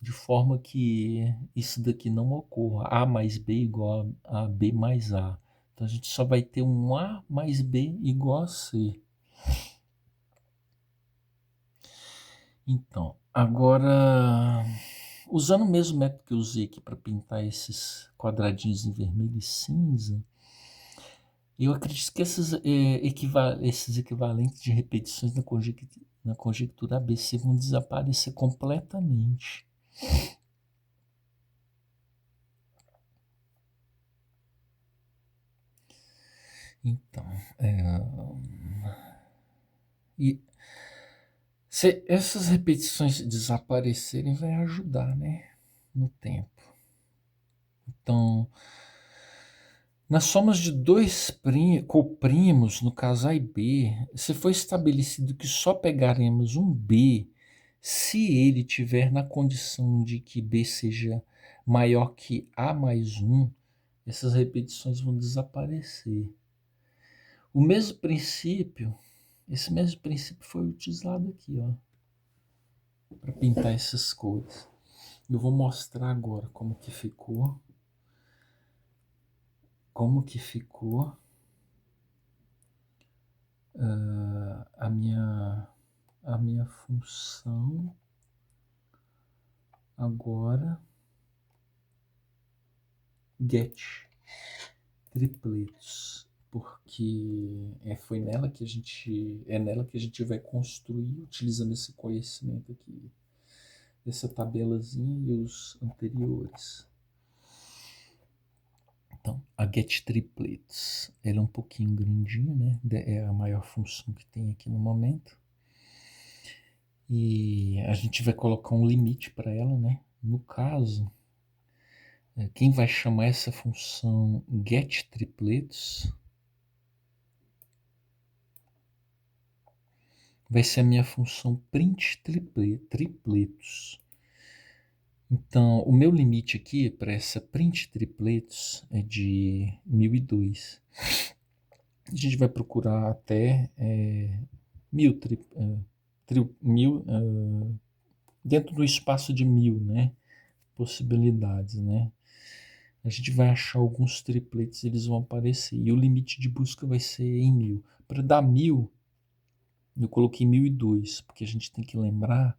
de forma que isso daqui não ocorra. A mais B igual a B mais A. Então a gente só vai ter um A mais B igual a C. Então, agora, usando o mesmo método que eu usei aqui para pintar esses quadradinhos em vermelho e cinza, eu acredito que esses equivalentes de repetições na conjectura ABC vão desaparecer completamente. Então, e se essas repetições desaparecerem, vai ajudar, né? No tempo. Então, nas somas de dois coprimos, no caso A e B, se for estabelecido que só pegaremos um B se ele tiver na condição de que B seja maior que A mais 1, essas repetições vão desaparecer. O mesmo princípio Esse mesmo princípio foi utilizado aqui, ó, para pintar essas cores. Eu vou mostrar agora como que ficou. Como que ficou a minha função agora get tripletos, porque foi nela que a gente vai construir utilizando esse conhecimento aqui, essa tabelazinha e os anteriores. Então, a get triplets, ela é um pouquinho grandinha, né? É a maior função que tem aqui no momento. E a gente vai colocar um limite para ela, né? No caso, quem vai chamar essa função get triplets vai ser a minha função print tripletos. Então, o meu limite aqui para essa print tripletos é de 1002. A gente vai procurar até 1000, dentro do espaço de 1000, né? Possibilidades, né? A gente vai achar alguns tripletes, eles vão aparecer. E o limite de busca vai ser em 1000. Para dar 1000, eu coloquei 1002, porque a gente tem que lembrar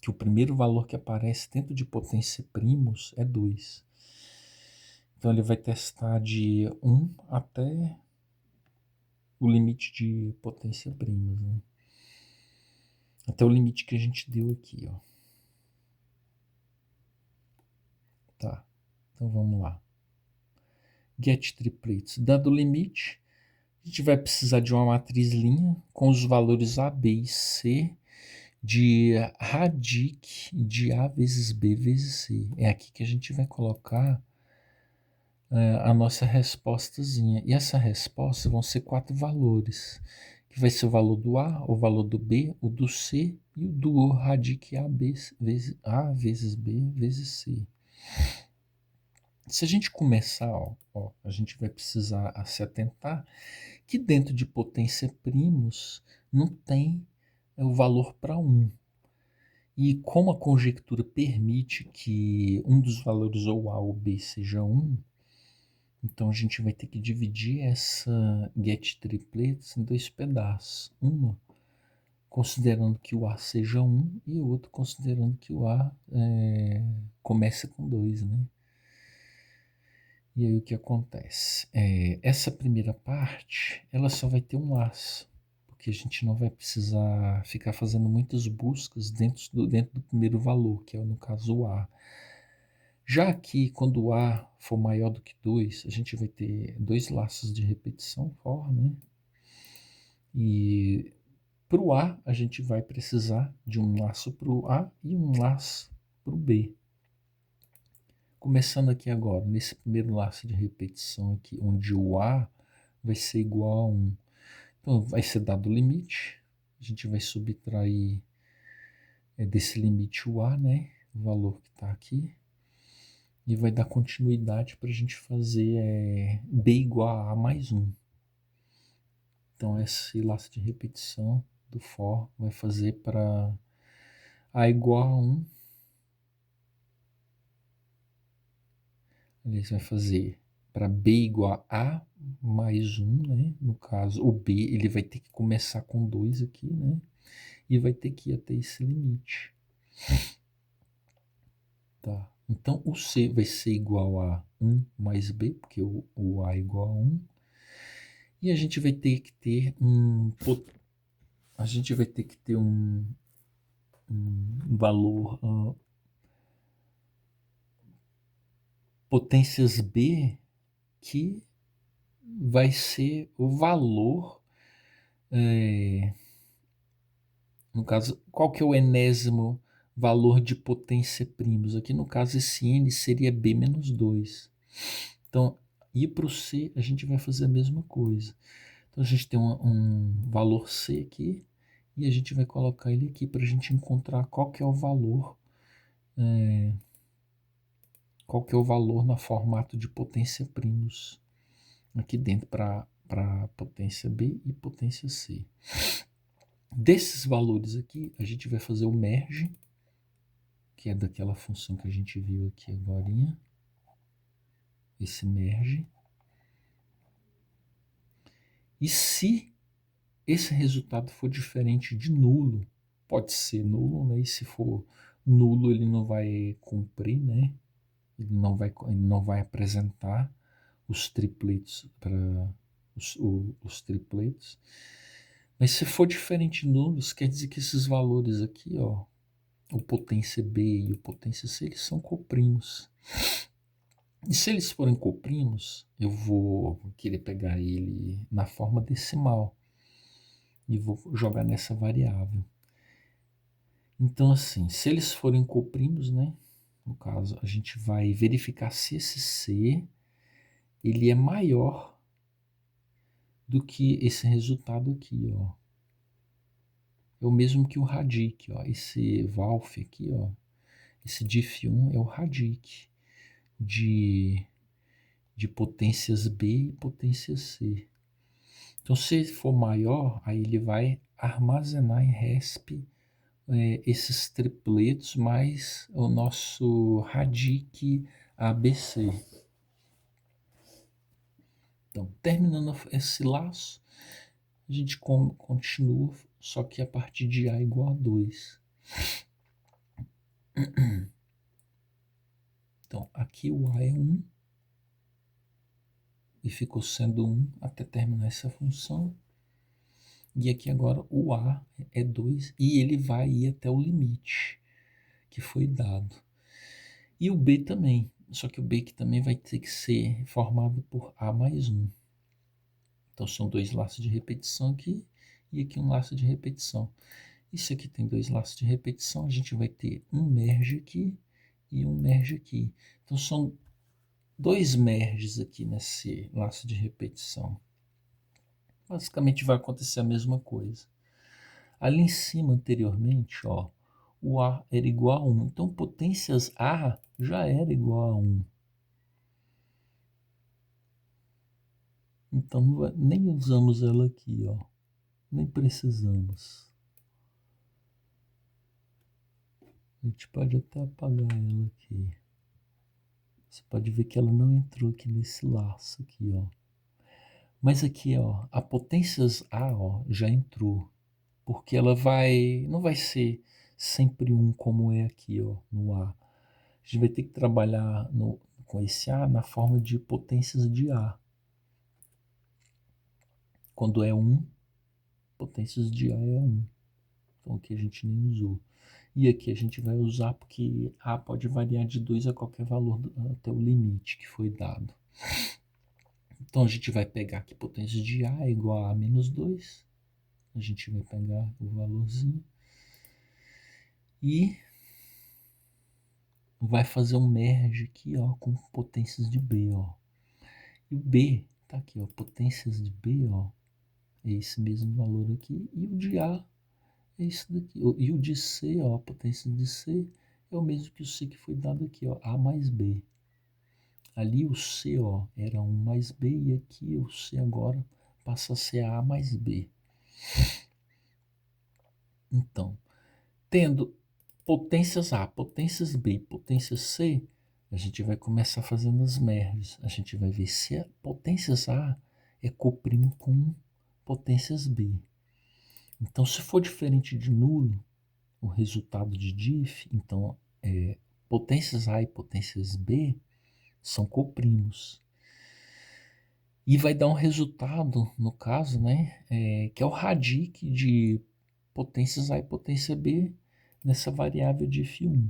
que o primeiro valor que aparece dentro de potência primos é 2. Então ele vai testar de 1 até o limite de potência primos, né? Até o limite que a gente deu aqui, ó. Tá, então vamos lá. Get triplets. Dado o limite, a gente vai precisar de uma matriz linha com os valores A, B e C de radic de A vezes B vezes C. É aqui que a gente vai colocar a nossa respostazinha. E essa resposta vão ser 4 valores, que vai ser o valor do A, o valor do B, o do C e o do radic A vezes B vezes C. Se a gente começar, a gente vai precisar se atentar que dentro de potência primos não tem o valor para 1. E como a conjectura permite que um dos valores ou A ou B seja 1, então a gente vai ter que dividir essa get triplets em 2 pedaços. Uma considerando que o A seja 1 e o outro considerando que o A comece com 2, né? E aí o que acontece? Essa primeira parte, ela só vai ter um laço, porque a gente não vai precisar ficar fazendo muitas buscas dentro do primeiro valor, que é no caso o A. Já aqui, quando o A for maior do que 2, a gente vai ter 2 laços de repetição for, né? E para o A, a gente vai precisar de um laço para o A e um laço para o B. Começando aqui agora, nesse primeiro laço de repetição aqui, onde o A vai ser igual a 1. Então, vai ser dado o limite, a gente vai subtrair desse limite o A, né? O valor que está aqui. E vai dar continuidade para a gente fazer B igual a A mais 1. Então, esse laço de repetição do for vai fazer para A igual a 1. Ele vai fazer para B igual a mais 1, né? No caso, o B ele vai ter que começar com 2 aqui, né? E vai ter que ir até esse limite. Tá. Então, o C vai ser igual a 1 mais B, porque o A é igual a 1. E a gente vai ter que ter um valor potências B que vai ser o valor, no caso, qual que é o enésimo valor de potência primos? Aqui no caso esse N seria B menos 2. Então, e para o C a gente vai fazer a mesma coisa. Então a gente tem um valor C aqui e a gente vai colocar ele aqui para a gente encontrar qual que é o valor no formato de potência primos aqui dentro para para potência B e potência C. Desses valores aqui, a gente vai fazer o merge, que é daquela função que a gente viu aqui agorinha. Esse merge. E se esse resultado for diferente de nulo, pode ser nulo, né? E se for nulo, ele não vai cumprir, né? Ele não vai apresentar os tripletos para os tripletos. Mas se for diferente de nulos, quer dizer que esses valores aqui, ó, o potência B e o potência C, eles são coprimos. E se eles forem coprimos, eu vou querer pegar ele na forma decimal e vou jogar nessa variável. Então, assim, se eles forem coprimos, né? No caso, a gente vai verificar se esse C ele é maior do que esse resultado aqui, ó. É o mesmo que o radic, ó. Esse valf aqui, ó. Esse diff1 é o radic de potências B e potência C. Então, se for maior, aí ele vai armazenar em RESP esses tripletos mais o nosso radic ABC. Então, terminando esse laço, a gente continua, só que a partir de A igual a 2. Então, aqui o A é 1, e ficou sendo 1 até terminar essa função. E aqui agora o A é 2, e ele vai ir até o limite que foi dado. E o B também, só que o B que também vai ter que ser formado por A mais 1. Então são dois laços de repetição aqui, e aqui um laço de repetição. Isso aqui tem dois laços de repetição, a gente vai ter um merge aqui e um merge aqui. Então são dois merges aqui nesse laço de repetição. Basicamente vai acontecer a mesma coisa. Ali em cima, anteriormente, ó, o A era igual a 1. Então potências A já era igual a 1. Então nem usamos ela aqui, ó. Nem precisamos. A gente pode até apagar ela aqui. Você pode ver que ela não entrou aqui nesse laço aqui, ó. Mas aqui, ó, a potências A, ó, já entrou. Porque ela não vai ser sempre 1 como é aqui, ó, no A. A gente vai ter que trabalhar com esse A na forma de potências de A. Quando é 1, potências de A é 1. Então aqui a gente nem usou. E aqui a gente vai usar porque A pode variar de 2 a qualquer valor até o limite que foi dado. Então a gente vai pegar aqui potência de A é igual a menos 2. A gente vai pegar o valorzinho e vai fazer um merge aqui, ó, com potências de B, ó. E o B tá aqui, ó, potências de B, ó, é esse mesmo valor aqui, e o de A é isso daqui. E o de C, ó, a potência de C é o mesmo que o C que foi dado aqui, ó, A mais B. Ali o C, ó, era 1 mais B, e aqui o C agora passa a ser A mais B. Então, tendo potências A, potências B, potências C, a gente vai começar fazendo as merges. A gente vai ver se a potências A é coprimo com potências B. Então, se for diferente de nulo, o resultado de diff, então potências A e potências B são coprimos. E vai dar um resultado, no caso, né, que é o radic de potências A e potência B nessa variável diff1.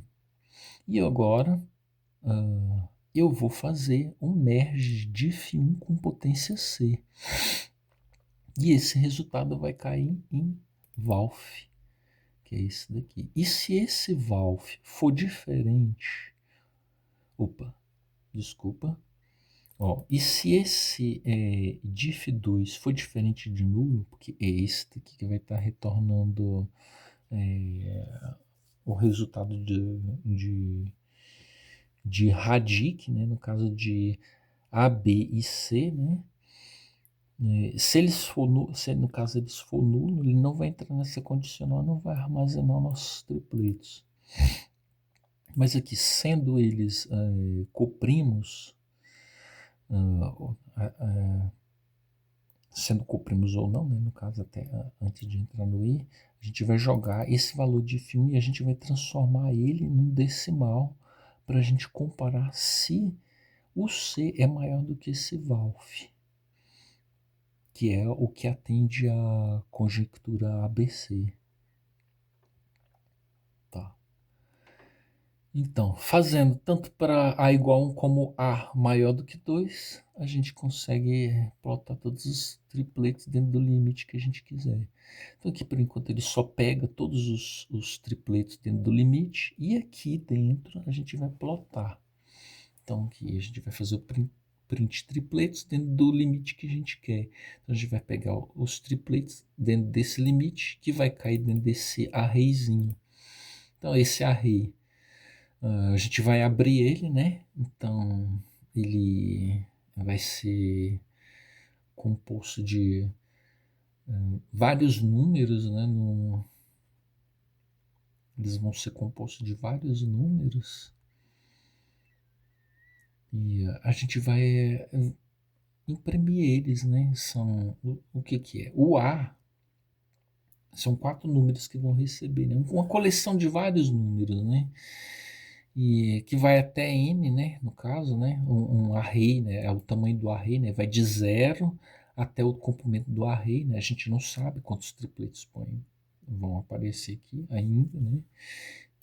E agora eu vou fazer um merge diff1 com potência C. E esse resultado vai cair em valf, que é esse daqui. E se esse valf for diferente, desculpa. Ó, e se esse diff2 for diferente de nulo, porque é esse daqui que vai estar retornando o resultado de radic, né, no caso de A, B e C, né? Se eles for se no caso eles for nulo, ele não vai entrar nessa condicional, não vai armazenar nossos tripletos. Mas aqui, sendo eles coprimos, sendo coprimos ou não, né, no caso até antes de entrar no I, a gente vai jogar esse valor de φ e a gente vai transformar ele num decimal para a gente comparar se o C é maior do que esse Valph, que é o que atende à conjectura ABC. Tá. Então, fazendo tanto para A igual a 1 como A maior do que 2, a gente consegue plotar todos os tripletos dentro do limite que a gente quiser. Então aqui por enquanto ele só pega todos os tripletos dentro do limite e aqui dentro a gente vai plotar. Então aqui a gente vai fazer o print tripletos dentro do limite que a gente quer. Então a gente vai pegar os tripletos dentro desse limite que vai cair dentro desse arrayzinho. Então esse array a gente vai abrir ele, né? Então ele vai ser composto de vários números, né? Eles vão ser compostos de vários números e a gente vai imprimir eles, né? São o que que é? O A são 4 números que vão receber, né? Uma coleção de vários números, né? E que vai até n, né? No caso, né? Um array, né? É o tamanho do array, né? Vai de 0 até o comprimento do array, né? A gente não sabe quantos tripletos vão aparecer aqui ainda, né?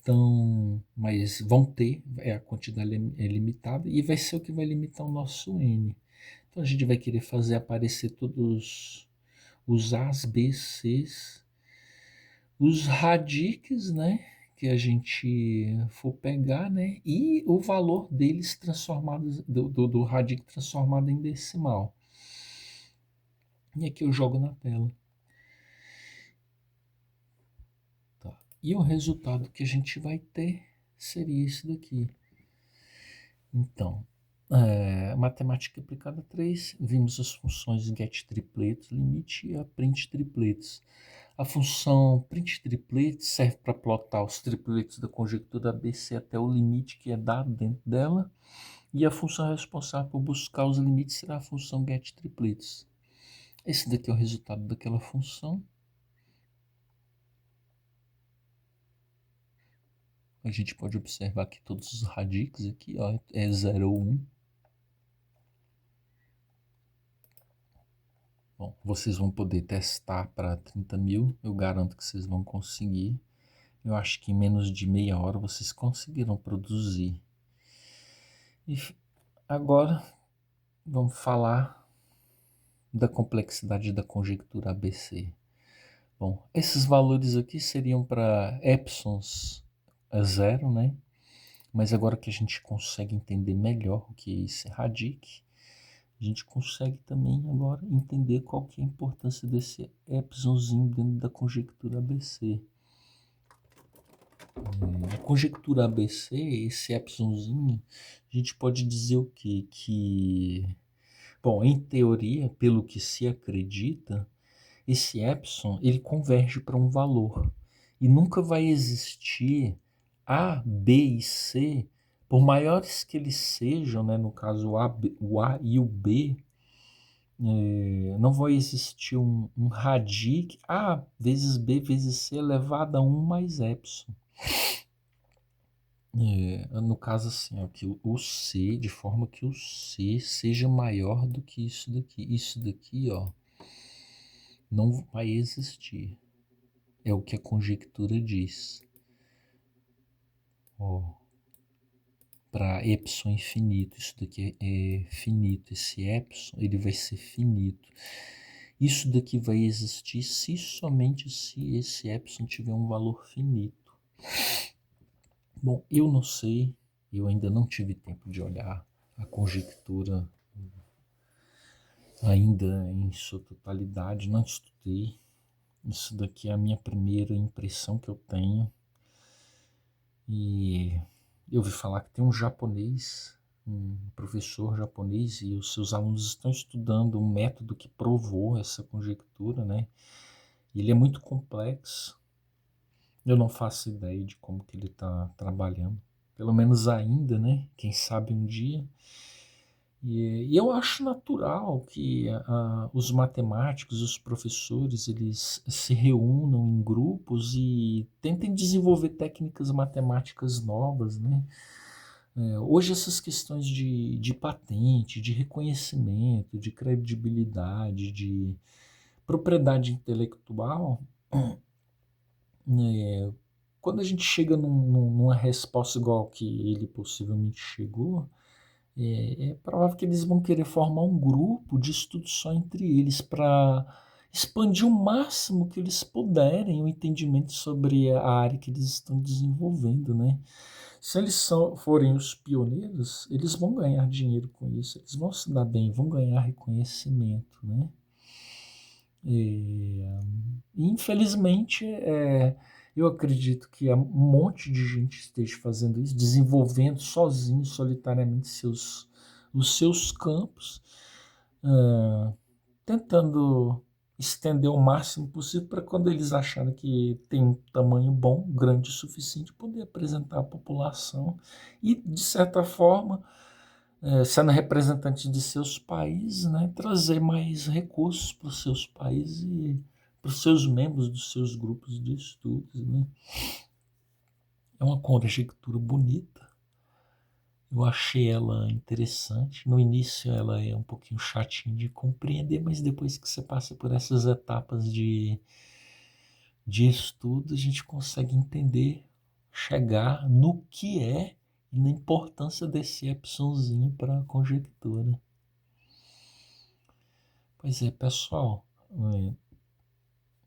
Então, mas vão ter, a quantidade é limitada e vai ser o que vai limitar o nosso n. Então a gente vai querer fazer aparecer todos os A's, B's, C's, os radiques, né? Que a gente for pegar, né? E o valor deles transformado, do radic transformado em decimal. E aqui eu jogo na tela. Tá. E o resultado que a gente vai ter seria esse daqui. Então, matemática aplicada 3, vimos as funções getTriplets, limite e a printTriplets. A função printTriplets serve para plotar os tripletos da conjectura ABC até o limite que é dado dentro dela. E a função responsável por buscar os limites será a função getTriplets. Esse daqui é o resultado daquela função. A gente pode observar que todos os radiques aqui ó, é 0 ou 1. Bom, vocês vão poder testar para 30 mil, eu garanto que vocês vão conseguir. Eu acho que em menos de meia hora vocês conseguiram produzir. E agora vamos falar da complexidade da conjectura ABC. Bom, esses valores aqui seriam para epsilons a 0, né? Mas agora que a gente consegue entender melhor o que é esse radic, a gente consegue também agora entender qual que é a importância desse epsilonzinho dentro da conjectura ABC. A conjectura ABC, esse epsilonzinho, a gente pode dizer o quê? Bom, em teoria, pelo que se acredita, esse epsilon ele converge para um valor e nunca vai existir A, B e C, por maiores que eles sejam, né, no caso o A e o B, não vai existir um radic A vezes B vezes C elevado a 1 mais epsilon. No caso assim, ó, que o C, de forma que o C seja maior do que isso daqui. Isso daqui, ó, não vai existir. É o que a conjectura diz. Ó, para epsilon infinito, isso daqui é finito. Esse epsilon, ele vai ser finito. Isso daqui vai existir se somente se esse epsilon tiver um valor finito. Bom, eu não sei, eu ainda não tive tempo de olhar a conjectura ainda em sua totalidade, não estudei. Isso daqui é a minha primeira impressão que eu tenho. E eu ouvi falar que tem um japonês, um professor japonês e os seus alunos estão estudando um método que provou essa conjectura, né? Ele é muito complexo. Eu não faço ideia de como que ele está trabalhando. Pelo menos ainda, né? Quem sabe um dia. E eu acho natural que os matemáticos, os professores, eles se reúnam em grupos e tentem desenvolver técnicas matemáticas novas, né? Hoje essas questões de patente, de reconhecimento, de credibilidade, de propriedade intelectual, né, quando a gente chega numa resposta igual que ele possivelmente chegou, é provável que eles vão querer formar um grupo de estudo só entre eles para expandir o máximo que eles puderem o entendimento sobre a área que eles estão desenvolvendo, né? Se eles forem os pioneiros, eles vão ganhar dinheiro com isso, eles vão se dar bem, vão ganhar reconhecimento, né? Infelizmente, eu acredito que um monte de gente esteja fazendo isso, desenvolvendo sozinho, solitariamente, os seus campos, ah, tentando estender o máximo possível para quando eles acharem que tem um tamanho bom, grande o suficiente, poder apresentar à população e, de certa forma, sendo representante de seus países, né, trazer mais recursos para os seus países e para os seus membros dos seus grupos de estudos, né? É uma conjectura bonita. Eu achei ela interessante. No início ela é um pouquinho chatinha de compreender, mas depois que você passa por essas etapas de estudo, a gente consegue entender, chegar no que é e na importância desse epsilonzinho para a conjectura. Pois é, pessoal,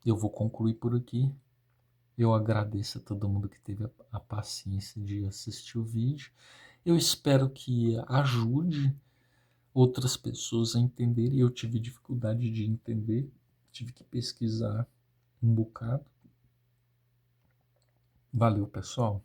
eu vou concluir por aqui. Eu agradeço a todo mundo que teve a paciência de assistir o vídeo. Eu espero que ajude outras pessoas a entenderem. Eu tive dificuldade de entender, tive que pesquisar um bocado. Valeu, pessoal.